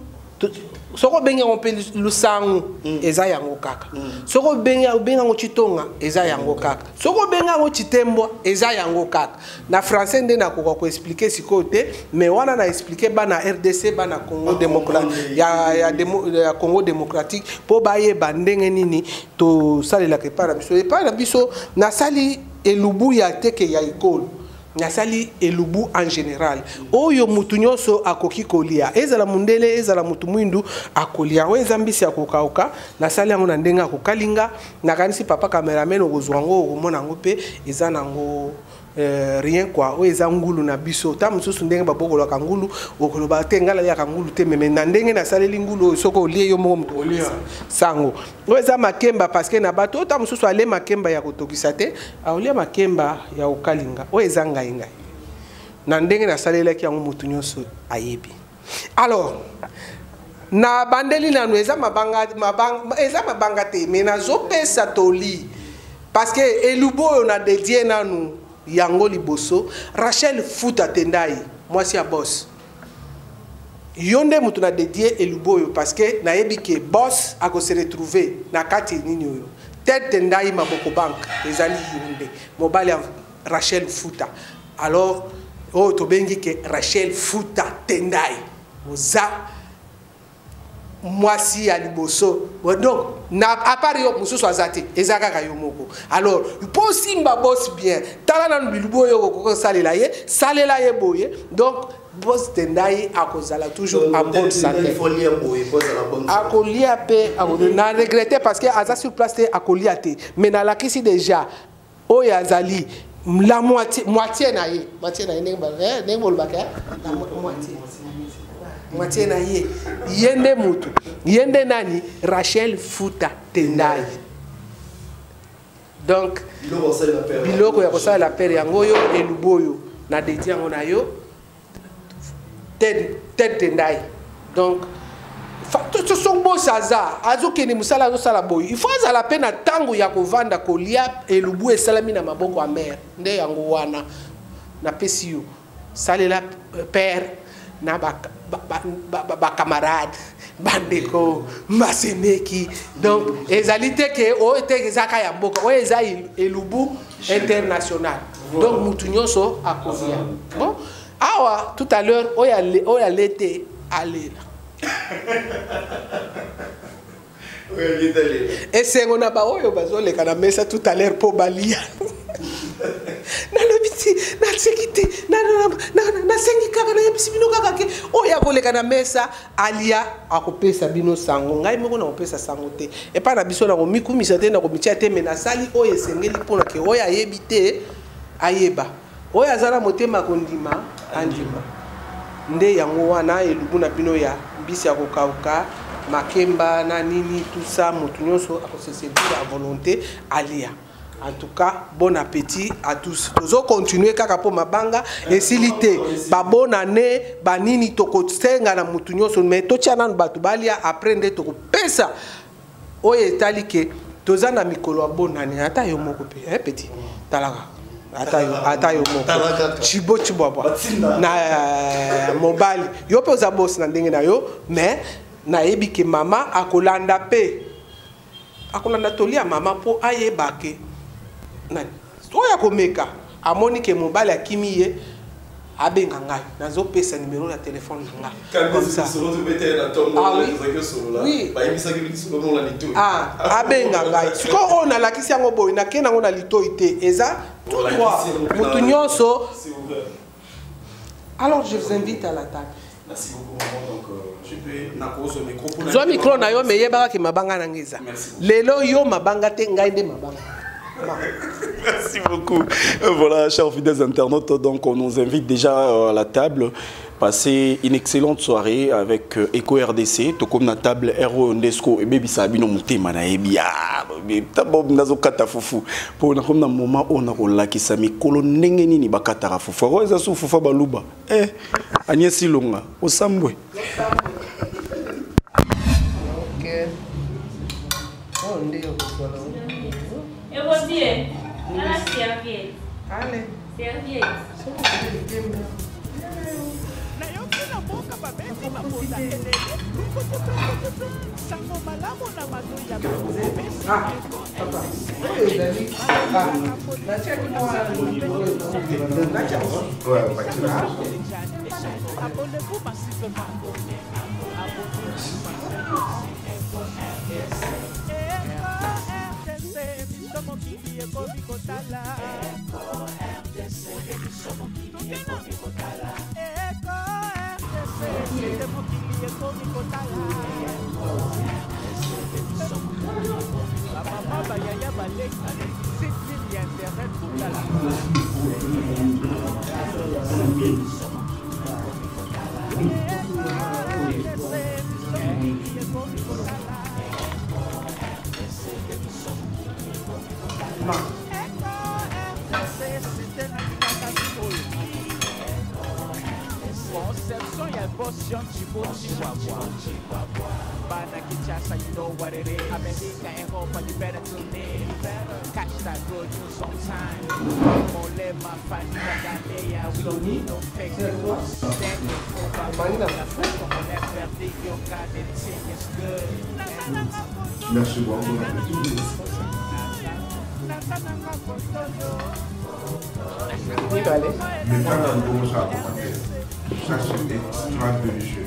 soko benga mpe lusangu eza yango kaka soko benga ngo chitonga eza yango kaka soko benga ngo chitembwa eza yango kaka na français nde nakoka ko expliquer sikoyo te mais wana na expliquer bana RDC bana Congo démocratique ya Congo démocratique po bayeba ndenge nini to salela ke para biso na sali elubu ya teke ya école nasali elubu en général oyo mutu nyonso akoki kolia ezala mundele ezala mutu mwindu akolia oyo mbisi ya kokauka nasali yango na ndenge akokalinga nakanisi papa cameraman okozwa ngo okomona ngo pe eza nango rien quoi oyo eza ngulu na biso ta mosusu ndenge babokolaka ngulu okoloba te ngala ya ngulu te meme na ndenge nasaleli ngulu oyo soko olie yo moko mutu olia sango oyo eza makemba parce que na bato ta mosusu ale makemba ya kotokisa te aolia makemba ya kokalinga oyo eza ngai na ndenge nasalelaki yango mutu nyonso ayebi alors na bandeli nanu eza mabanga te mais nazopesa toli parce que elubo oyo na dédié nanu yango liboso Rachel Futa Tendai mwasi ya boss yonde mutu na dédié elubo oyo parce que nayebi ke boss ako se retrouver na kati nini oyo tête Tendai maboko bank ezali yonde mobile ya Rachel Futa alors oh tobengi ke Rachel Futa Tendai oza mwasi ya liboso donc na apart yo mususu azati ezaka ka yo moko alors pour simba boss bien tala na bilubo yo ko salela ye boye donc boss Tendai akozala toujours en bonne santé akolia pe na regretter parce que aza sur place te akolia te mais na lakisi déjà oyo azali la moitié na ye ndenge bolobaka la moitié na ye yende mutu yende nani Rachel Futa Tendai donc biloko ya kosala la pere yango yo eluboyo na dédié yango na yo tête Tendai donc to son bo saza azokende musala azosala boy il faut azala pe na tango ya kovanda kolia elubu esalami na maboko ya mère nde yango wana na pesi yo salela père na ba camarade bandeko maseneki donc ezali te ke o te ezaka ya mboka o eza elubu international donc mutu nyonso akozia bon awa tout à l'heure oya lete alela esengo na baoyo bazoleka na mesa tout à l'heure po balia nalobiti nasekite nasengi kaka nayebisi bino kaka ke oyo akoleka na mesa alia akopesa bino sango ngai moko nakopesa sango te epa na biso nakomikumisa te nakomitia te me nasali oyo esengeli mpona ke oyo ayebi te ayeba oyo aza na motema kondima andima nde yango wana elubu na bino ya mbisi ya kokauka makemba na nini tout ça motu nyonso akosesentir à volonté alia. En tout cas, bon appétit à tous. Nous allons continuer kaka po mabanga esilité ba bonne année ba nini toko tsenga na mutu nyonso mais to tiana batu balia aprendre toko pesa oye talike tozana mikolo bonne année ata yo moko pe petit talaka ata yo moko chibo na mobile yo pe za boss na ndenge na yo mais na yebi ke mama akolanda pe akolanda tolia mama po ayebake nani oya komeka amoni ke mobile akimi ye abenga ngai nazo pesa numéro ya téléphone nga comme ça abenga ngai siko ona lakisi yango boy na kena ngo na litoi te eza tout droit mutu nyonso. Alors je vous invite à la table. Merci beaucoup maman. Donc je peux nakozo micro pour zo micro na yo me yebaka ki mabanga na ngeza lelo yo mabanga te ngai nde mabanga. Merci beaucoup. Voilà, chers fidèles internautes, donc on nous invite déjà à la table. Passer une excellente soirée avec Eco RDC. Tout comme la table Hero Ndesco et Baby Sabino Mutema na ebia. Tabob nazo kata fufu. Pour na comme na moment on a rola ki sami kolo ndenge nini bakata fufu. Ro eza su fufu baluba. Agnès Silonga osambwe. OK. Oh ndio kwa eu vou dizer, ela serviette. Allez. Serviette. Ah, papa. Concepção e emoção de Chihuahua. Bana Kinshasa, you know what it is. America and Europa, you better tune in. Catch that good news on time. Mole, my family, Galea, we don't need no fake news. Stand for Babylon, on that birthday, your God, everything is good. Merci beaucoup. Oui, allez. Mais quand on commence à commenter, ça c'est extra délicieux.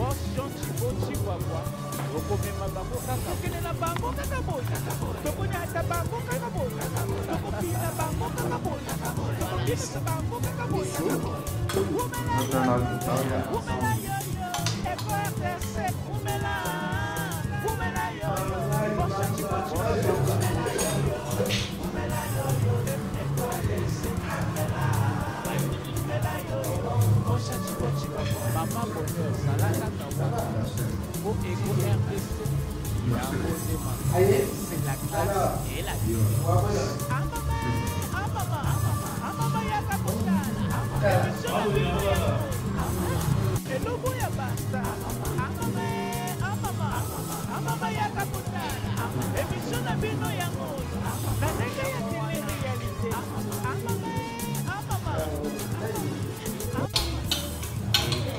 Maman bonheur, salade au Eco RDC. C'est la classe et la vie.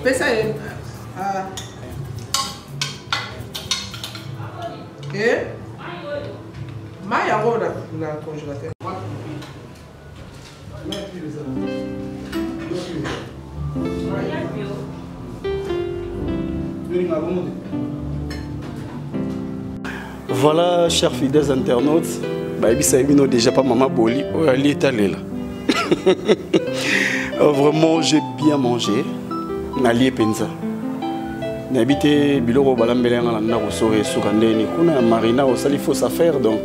Pesa mais yango na congélateur. Voilà, chers fidèles internautes, déjà pas Maman Boli, vraiment, j'ai bien mangé. Nali penza. N'habité biloko balambelanga na kosore sukandeni kuna marina osali fausse affaire donc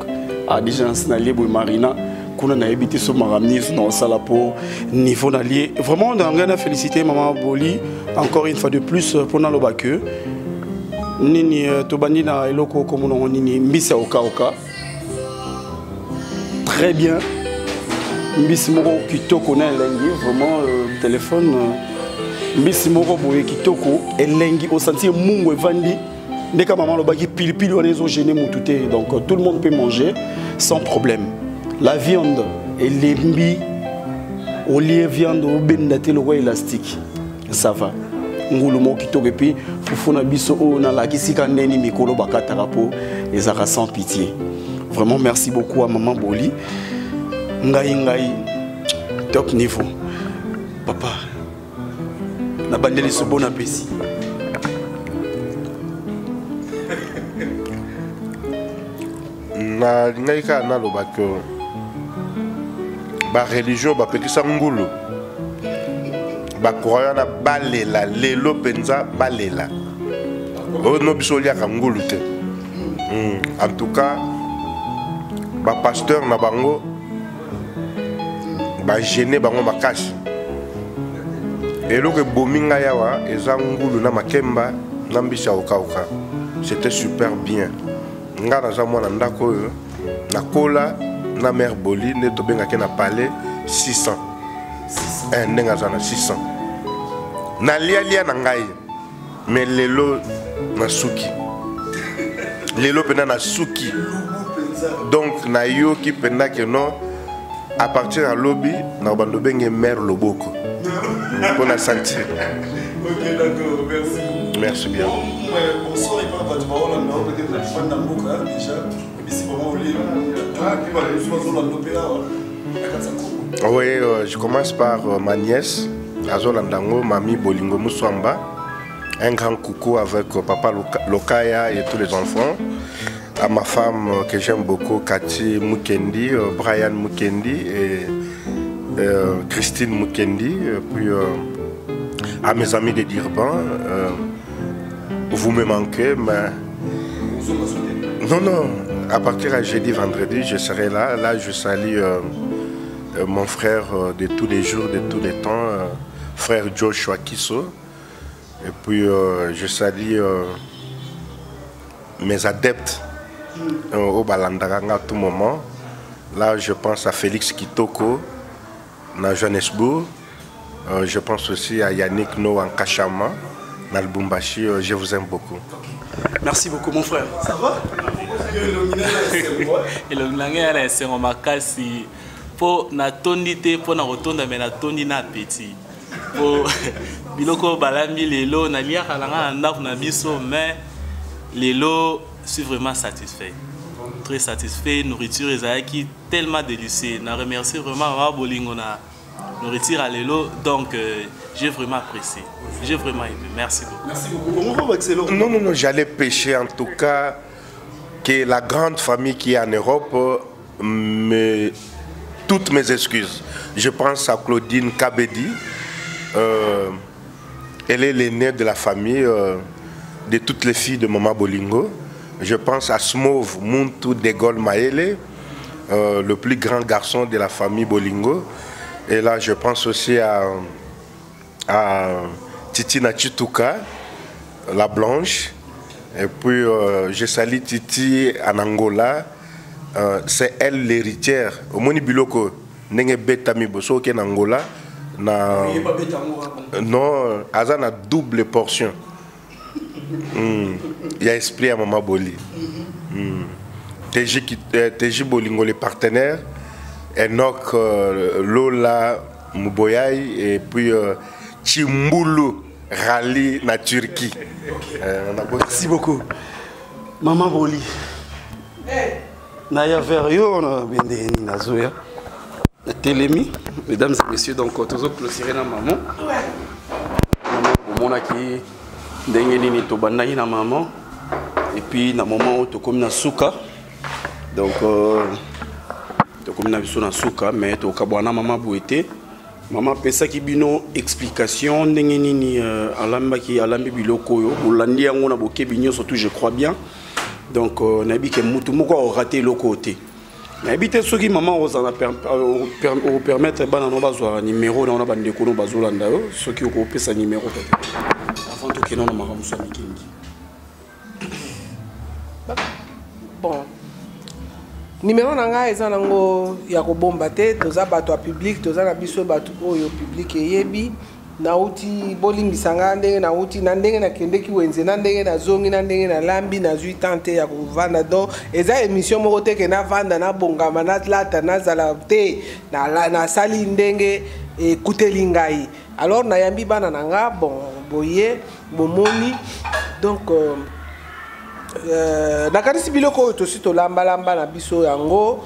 a déjà nali boy marina kuna na habité so maramnis na sala po niveau nali vraiment on a féliciter Maman Boli encore une fois de plus pour na loba que nini tobandi na eloko comme on nini mbisa oka très bien mbisi moko kitoko na elengi vraiment téléphone mbisi moko boye kitoko elengi au sentir mungu evandi ndeka maman lobaki pilipili on les gêner mutute donc tout le monde peut manger sans problème. La viande et les mbi au lieu viande au bendate le roi élastique ça va ngulu mo kitoko et puis fufuna biso o na la kisika neni mikolo bakata rapo les ara sans pitié. Vraiment merci beaucoup à Maman Boli. Ngai top niveau. Papa na bandeli so bon appétit. Na ngaika na lobako ba religion ba petisa ngulu ba croyant na balela lelo penza balela o no biso lia ka ngulu te. En tout cas ba pasteur na bango ba gêner bango makasi. Et le bominga yawa eza ngulu na makemba na mbisa okauka. C'était super bien. Nga na za mwana ndako yo na kola na mère Boli ne to benga ke na palais 600. Ndenga za na 600. Na lia na ngai. Mais lelo na suki. Lelo pena na suki. Donc na yo ki pena ke non à partir à lobby na bando benge mère Loboko. Pour la sentir. Ok, d'accord, merci. Merci bien. Bonsoir, et pas de parole, peut-être la fin d'un mot déjà. Et puis si vraiment vous voulez, qui va aller sur l'opéra. Oui, je commence par ma nièce, Azolandango, Mamie Bolingo Moussamba. Un grand coucou avec papa Lokaya et tous les enfants. À ma femme que j'aime beaucoup, Cathy Mukendi, Brian Mukendi et Christine Mukendi, puis à mes amis de Durban, vous me manquez, mais non, à partir de jeudi, vendredi, je serai là. Là, je salue mon frère de tous les jours, de tous les temps, frère Joshua Kiso, et puis je salue mes adeptes au Balandaranga à tout moment. Là, je pense à Félix Kitoko, dans Johannesburg. Je pense aussi à Yannick No en Kachama, dans le Bumbashi. Je vous aime beaucoup. Merci beaucoup mon frère. Ça va? elongilange c'est esengo makasi po na tondi te po na kotonda me na tondi na appétit po biloko balambi lelo na liaka langa na ndako na biso mais lelo je suis vraiment satisfait, très satisfait. Nourriture ezalaki tellement délicieuse. Na remercie vraiment Maman Bolingo na nourriture à l'élo, donc j'ai vraiment apprécié, j'ai vraiment aimé. Merci beaucoup. Merci beaucoup. Non, j'allais pêcher en tout cas que la grande famille qui est en Europe, toutes mes excuses. Je pense à Claudine Kabedi, elle est l'aînée de la famille, de toutes les filles de Maman Bolingo. Je pense à Smove Muntu Degol Maele, le plus grand garçon de la famille Bolingo. Et là, je pense aussi à Titi Nachituka, la blanche. Et puis, je salue Titi en Angola. C'est elle l'héritière. Au Moni Biloko, Nenge Betami Boso qui est en Angola. Non, Azan a double portion. il y a esprit à Maman Boli. TJ Bolingo, les partenaires, Enoch Lola Mouboyaï et puis Chimbulu Rally na Turquie. Merci beaucoup. Maman Boli. Naya Verio, on a bien des Nazoya. Télémi, mesdames et messieurs, donc toujours clôturer na maman. Maman qui dengeni ni to bandai na maman. Et puis na moment où to comme na souka. Donc to comme na biso na souka mais to kabwana maman bouete. Maman pesa ki bino explication dengeni ni alamba ki alambi biloko yo. Olandi yango na boke binyo surtout je crois bien. Donc nabi ke mutu moko raté le côté. Habiter ceux qui maman vous permettre de numéro dans la bande de kono bazolanda ceux qui ont sa numéro avant tout que non maramu so mikingi. Bon. Numéro nanga eza nango ya ko bomba te toza bato a public toza na biso bato oyo public yebi na uti bolimbisanga ndenge na uti na ndenge na kendeki wenze na ndenge na zongi na ndenge na lambi na zui tante ya kuvanda donc eza émission moko te ke na vanda na bongama na lata na zala te na sali ndenge ekuteli ngai alors na yambi bana nanga bon boye bomoni donc na kanisi biloko to si to lamba na biso yango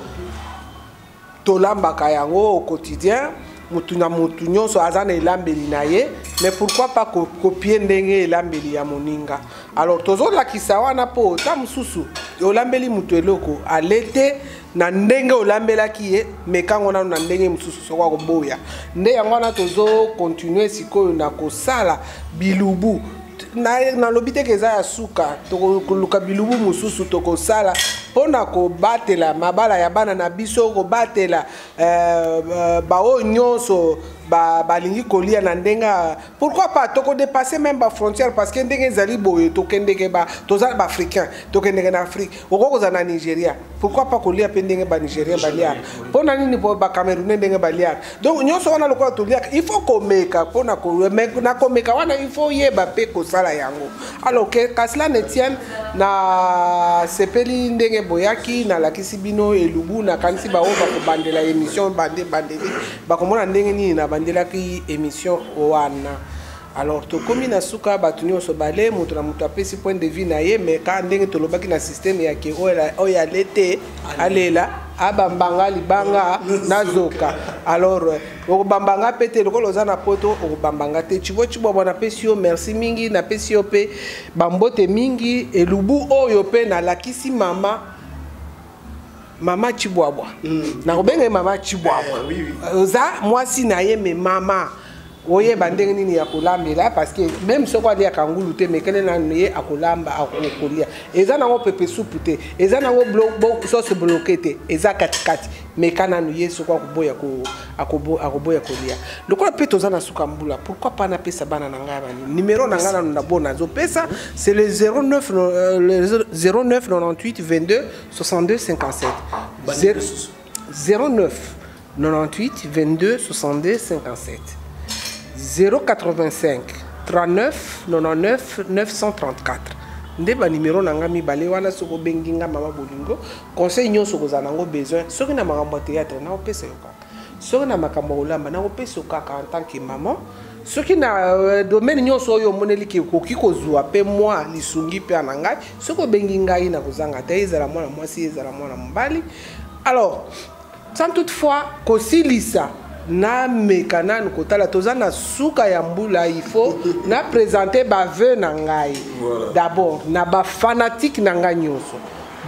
to lambaka yango au quotidien mutu na mutu nyonso azana elambeli na ye mais pourquoi pas copier ndenge elambeli ya moninga alors tozo la kisawana po ta mususu olambeli mutu eloko alete na ndenge olambela ki ye mais kango na ndenge mususu sokwa koboya nde yango na tozo continuer sikoyo na kosala bilubu na lobite keza ya suka to koluka bilubu mususu to kosala pona ko batela mabala ya bana na biso ko batela bao nyonso balingi kolia na ndenga pourquoi pas to ko dépasser même ba frontière parce que ndenge zali boye to kendeke ba toza ba africain to kendeke na Afrique oko za na Nigeria pourquoi pas kolia pe ndenge ba Nigeria balia pona nini po ba Cameroun ndenge balia donc nyonso wana lokwa to lia il faut ko meka pona ko na ko meka wana il faut yeba pe ko sala yango alors que cela ne tienne na sepeli ndenge boyaki na lakisi bino elubu na kanisi ba oba ko bandela émission bandeli ba komona ndenge ni na bandela ki émission wana alors to komi na suka batuni oso balé mutu na mutu apesi point de vue na ye mais ka ndenge to lobaki na système ya ke oya lete alela abambanga libanga nazoka alors okubambanga pete lokolo za na poto okubambanga te chibo bona pesi yo merci mingi na pesi yo pe bambote mingi elubu oyo pe na lakisi mama Chibwabwa na kobenga mama Chibwabwa za mwasi na ye me mama oye bandenge nini ya kolambela parce que même soko ali ya kangulu te mekele na ye akolamba akokolia eza nango pepe soupe te eza nango sauce bloquée te eza katikati mekana no ye soko akoboya akoboya kolia lokola pe toza na suka mbula pourquoi pas na pesa bana na ngaya bani numéro na ngana na bona zo pesa c'est le 09 98 22 62 57 09 98 22 62 57 085 39 99 934 ndeba numéro nanga mibale wana soko benginga mama bolingo conseil nyonso kozana ngo besoin soki na makambo théâtre na opesa yo kaka soki na makambo olamba na opesa kaka en tant que maman soki na domaine nyonso oyo moneli ki koki kozwa pe moi lisungi pe anangai soko benginga ina kozanga te ezala mwana mwasi ezala mwana mbali alors sans toutefois kosilisa na mekana nkotala toza na suka ya mbula il faut na présenter ba vœu na ngai d'abord na ba fanatique na ngai nyonso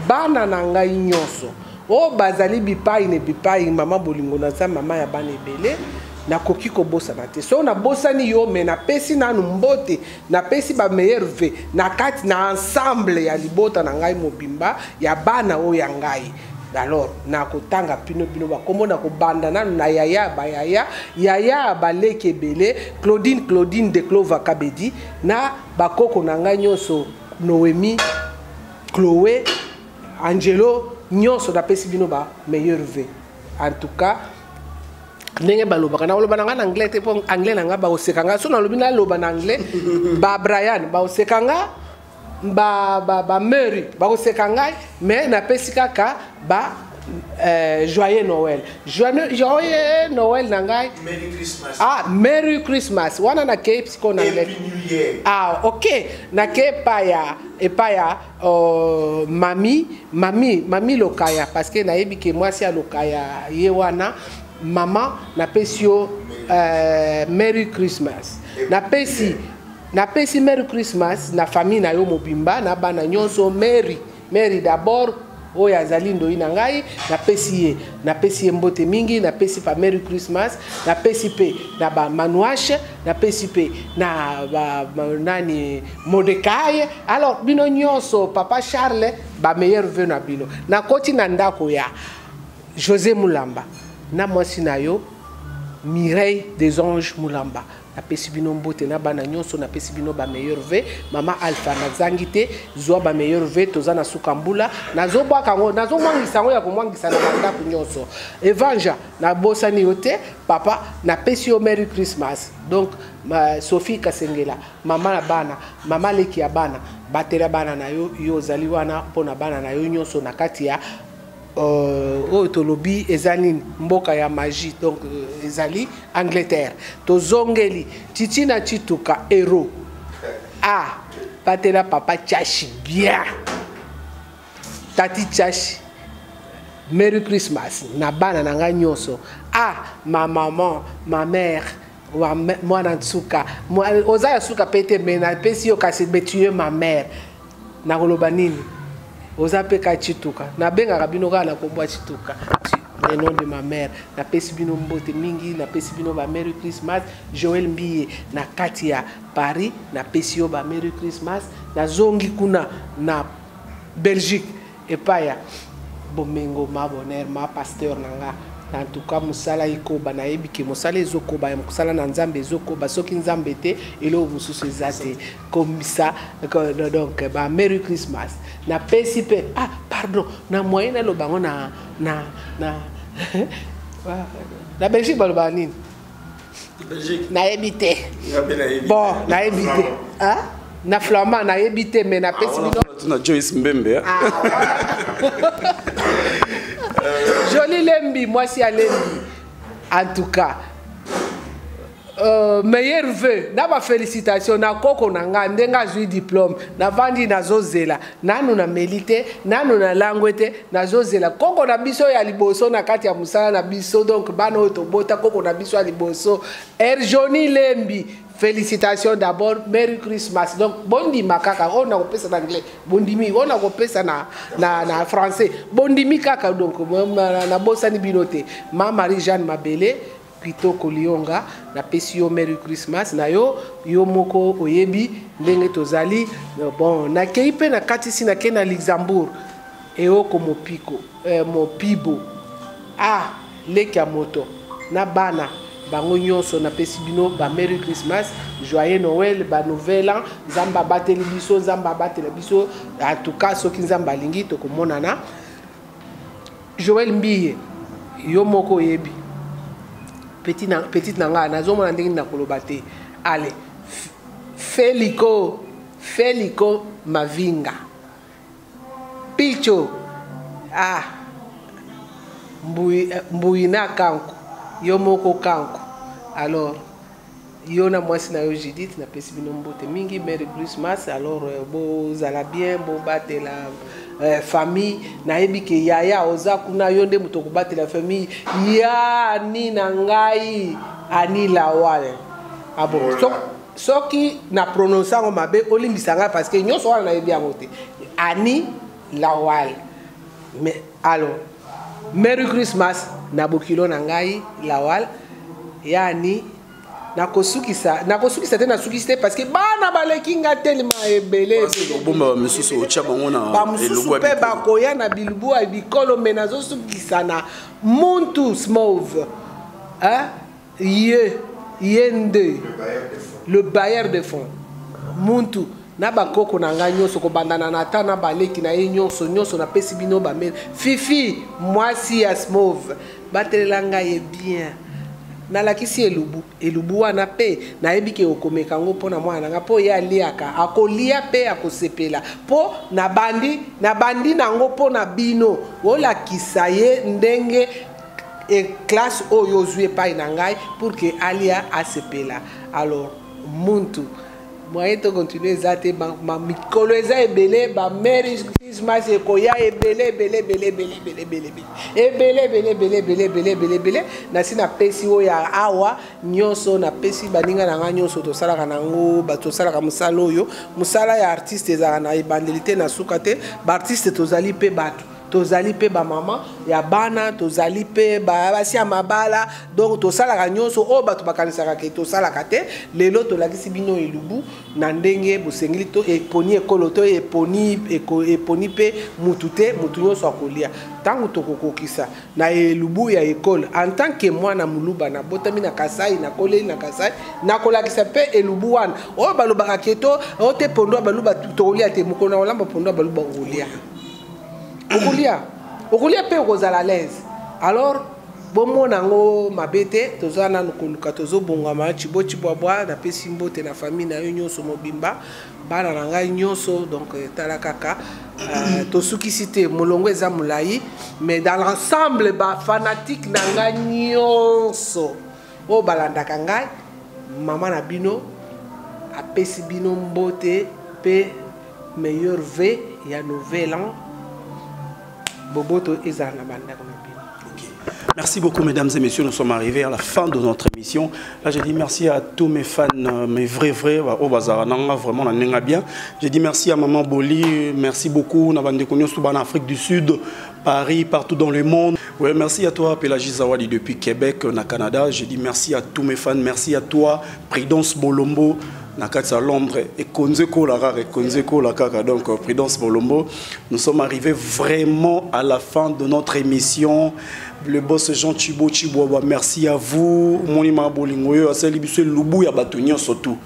bana na ngai nyonso o bazali bipai ne bipai mama bolingo na za mama ya bana ebele na koki ko bosa na te so na bosani yo me na pesi na mbote na pesi ba meilleur vœu na kati na ensemble ya libota na ngai mobimba ya bana o ya ngai alors na kotanga pino ba kombo na kobanda na yaya baleke belé Claudine de Clova Kabedi na bakoko na nga nyonso Noémie Chloé Angelo nyonso da pesi bino ba meilleur vœu en tout cas ndenge balobaka na loba nga na anglais te po anglais na nga ba osekanga so na lobi na loba na anglais ba Brian ba osekanga ba Mary bakoseka ngai mais napesi kaka ba joyeux Noël. Joyeux Noël nangai. Merry Christmas. Ah, Merry Christmas. Wana na ke psiko na Happy New Year. Ah, ok. Na ke paya mami lokaya parce que na yebi ke moi si lokaya ye wana mama na pesio Merry Christmas. Na pesi Merry Christmas na famille na yo mobimba na bana nyonso Merry d'abord oyo azali ndoi na ngai napesi ye mbote mingi napesi pa Merry Christmas napesi pe na ba manouache napesi pe na nani Mordecai. Alors bino nyonso papa Charles ba meilleur vœu na bino na koti na ndako ya José Mulamba na mwasi na yo Mireille des Anges Mulamba napesi bino mbote na bana nyonso napesi bino ba meilleur vœu mama Alpha na zangite zwa ba meilleur vœu toza na sukambula nazobwaka ngo nazomwangisa ngo ya komwangisa na ndako nyonso evanja na bosani yote papa napesi yo Merry Christmas. Donc Sophie Kasengela mama na bana mama leki ya bana batela bana na yo zali wana pona bana na yo nyonso na kati ya tolobi ezali mboka ya magie. Donc ezali Angleterre tozongeli titi na chituka hero patela papa chashi bien tati chashi Merry Christmas na bana na nga nyonso. Ma maman ma mère mwana nsuka oza ya suka pete mena pesi yo kasi betuye ma mère na koloba nini oza peka chituka na benga kabino kala na kombwa chituka le nom de ma mère na pesi bino mbote mingi na pesi bino ba Merry Christmas. Joël Mbiye na kati ya Paris na pesi yo ba Merry Christmas. Na zongi kuna na Belgique epaya bomengo ma bonheur ma pasteur nanga. En tout cas musala ikoba na yebiki musala ezokoba ya musala na nzambe ezokoba soki nzambe te elo mususu ezate comme ça. Donc ba Merry Christmas na pesi pe pardon na moyen na lobango na na Belgique baloba nini Belgique na yebite bon na yebite na flamand na yebite mais na pesi bino na Joyce Mbembe Joli Lembi, moi si à Lembi. En tout cas, meilleur vœu, na ba félicitations na koko na nga ndenga zui diplôme na vandi na zozela nanu na melite nanu na langwete na zozela koko na biso ya liboso na kati ya musala na biso. Donc bano to bota koko na biso ya liboso Joli Lembi. Félicitations d'abord, Merry Christmas. Donc, bondi makaka, on a repéré ça en anglais. Bondimi, on a repéré ça na français. Bondimi kaka, donc, na bosani binote. Ma Marie-Jeanne Mabele, Pito Kolionga, na pesio Merry Christmas. Na yo moko oyebi, ndenge tozali. Bon, na keipe na katisi na kena Luxembourg. Eo komo piko, mo pibo. Leki ya moto. Na bana. Bango nyonso na pesi bino ba Merry Christmas, Joyeux Noël, ba Nouvel An, Zamba bateli biso, Zamba bateli biso. En tout cas soki Zamba lingi to komonana. Joël Mbiye, yo moko yebi. Petite nanga nazomona ndenge na koloba te. Allez, Feliko Mavinga. Picho. Mbuina kanku. Yo moko kanku. Alors yo na mwasi na yo Judith na pesi bino mbote mingi Merry Christmas. Alors bo zala bien bo batela famille na yebike yaya oza kuna yo nde muto kobatela famille ya ni na ngai ani lawale. Bon soki na prononcer ngo mabe olimbisa nga parce que nyonso wana na yebi yango te ani lawale. Mais alors Merry Christmas na bokilo na ngai lawal yani nakosukisa te nasukisa parce que bana baleki nga tellement ebele bomba misusu ocha bango na bamususu pe bakoya na bilbu a bikolo me nazosukisa na muntu smove yende le bailleur de fonds muntu na bakoko na nga nyonso kobandana na ta na baleki na ye nyonso na pesi bino ba mel fifi mwasi ya smove batelela nga ye bien nalakisi elubu wana pe nayebi ke okomeka ngo mpona mwana nga po ye aliaka akolia pe akosepela po nabandi nango mpona bino olakisa ye ndenge classe oyo ozwi epai na ngai pour que alia asepela. Alors muntu moyen to continuer eza te mikolo eza ebele Merry Christmas ekoya ebele nasi napesi oyo ya awa nyonso napesi baninga na nga nyonso tosalaka nango tosalaka mosala oyo mosala ya artiste ezalaka na ebandeli te na suka te baartiste tozali mpe bato tozali pe ba mama ya bana tozali pe basi ya mabala donc tosalaka nyonso o bato bakanisaka ke tosalaka te lelo tolakisi bino elubu na ndenge bosengeli to eponi ekolo to eponi pe mutu te mutu nyonso akolia ntango tokokokisa na elubu ya ekole en tant que mwana muluba na botami na Kasai na koleli na Kasai nakolakisa pe elubu wana oyo balobaka ke to o te pondo baluba tokolia te mokolo na olamba pondo baluba okolia okolia pe okozala à l'aise. Alors bomo nango mabete tozana nokoluka tozobongama chibwa na pesi mbote na famille na yo nyonso mobimba bana na ngai nyonso donc tala kaka tosukisi te molongo eza mulai mais dans l'ensemble ba fanatique na ngai nyonso o balandaka ngai mama na bino apesi bino mbote pe meilleur vœu ya nouvel an. Merci beaucoup, mesdames et messieurs. Nous sommes arrivés à la fin de notre émission. Là, je dis merci à tous mes fans, mes vrais, au bazar. Vraiment, on a bien. Je dis merci à Maman Boli. Merci beaucoup. On a en Afrique du Sud, Paris, partout dans le monde. Ouais, merci à toi, Pélagie Zawadi, depuis Québec, au Canada. Je dis merci à tous mes fans. Merci à toi, Prudence Bolombo. Nakatsa Londres et Konzeko la rare et Konzeko la kaka donc Prudence Bolombo. Nous sommes arrivés vraiment à la fin de notre émission. Le boss Jean Chibo Chiboaba, merci à vous. Monima Bolingoyo, Asalibisu Lubu ya Batonio surtout.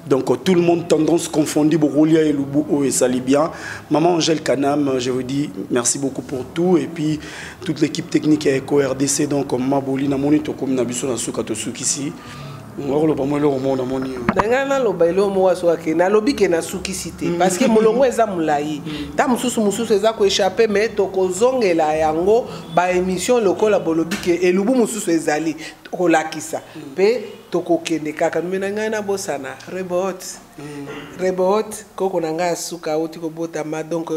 Donc tout le monde tendance confondue Borolia et Lubu et Salibien. Maman Angèle Kanam, je vous dis merci beaucoup pour tout et puis toute l'équipe technique à Eco RDC donc Maboli na moni to comme na biso na suka to sukisi. Nangana loba elo mo so ke na lobi ke na sukisite parce que molongo eza mulai ta mususu eza ko échapper mais to kozongela yango ba émission lokola bolobi ke elubu mususu ezali ko lakisa pe to kokende kaka menangana bosana rebot koko nanga suka oti ko botama donc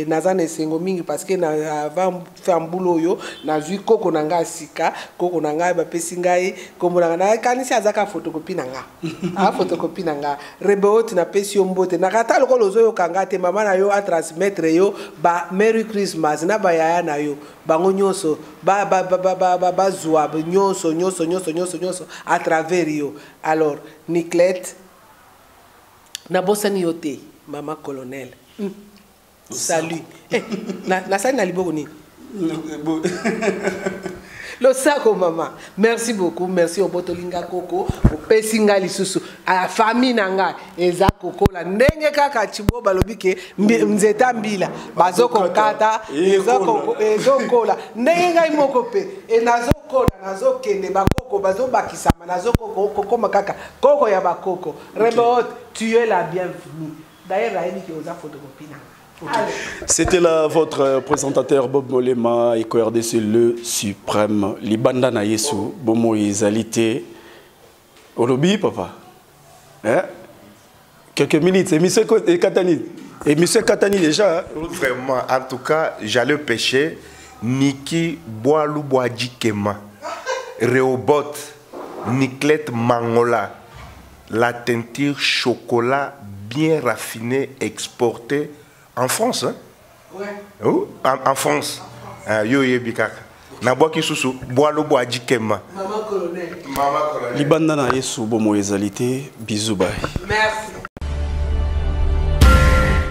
nazane sengo mingi parce que na avant faire boulot yo na vu koko nanga sika koko nanga ba pesi ngai kombo nanga kanisi azaka photocopie nanga photocopie nanga rebot na pesi yo mbote na kata lokolo zo yo kanga te mama na yo a transmettre yo ba Merry Christmas na ba yaya na yo bango nyonso ba zwa nyonso à travers yo. Alors Niclette na bosani yote mama colonel salut na sani na liboko ni le sako mama merci beaucoup merci au botolinga koko au pesinga lisusu à la famille nanga eza koko la ndenge kaka chibo balobi ke nzeta mbila bazoko kata ezokola ndenge ngai moko pe nazo kende bakoko bazo bakisama nazo koko makaka koko ya bakoko Rebot tu es la bienvenue d'ailleurs Raimi qui osa photocopie nanga. C'était là votre présentateur Bob Molema et RDC le suprême Libanda na Yesu Bomo Izalité Olobi papa hein? Quelques minutes et monsieur Katani déjà hein? Vraiment en tout cas j'allais pêcher Niki Boalou Boadjikema Reobot Niclette Mangola la teinture chocolat bien raffinée exportée en France, hein? Ouais. Oh, en France. Yo yebikaka. Na boki susu, boalo boadjikema. Maman colonel. Libanda na Yesu bomo ezalité. Bisous bye. Merci.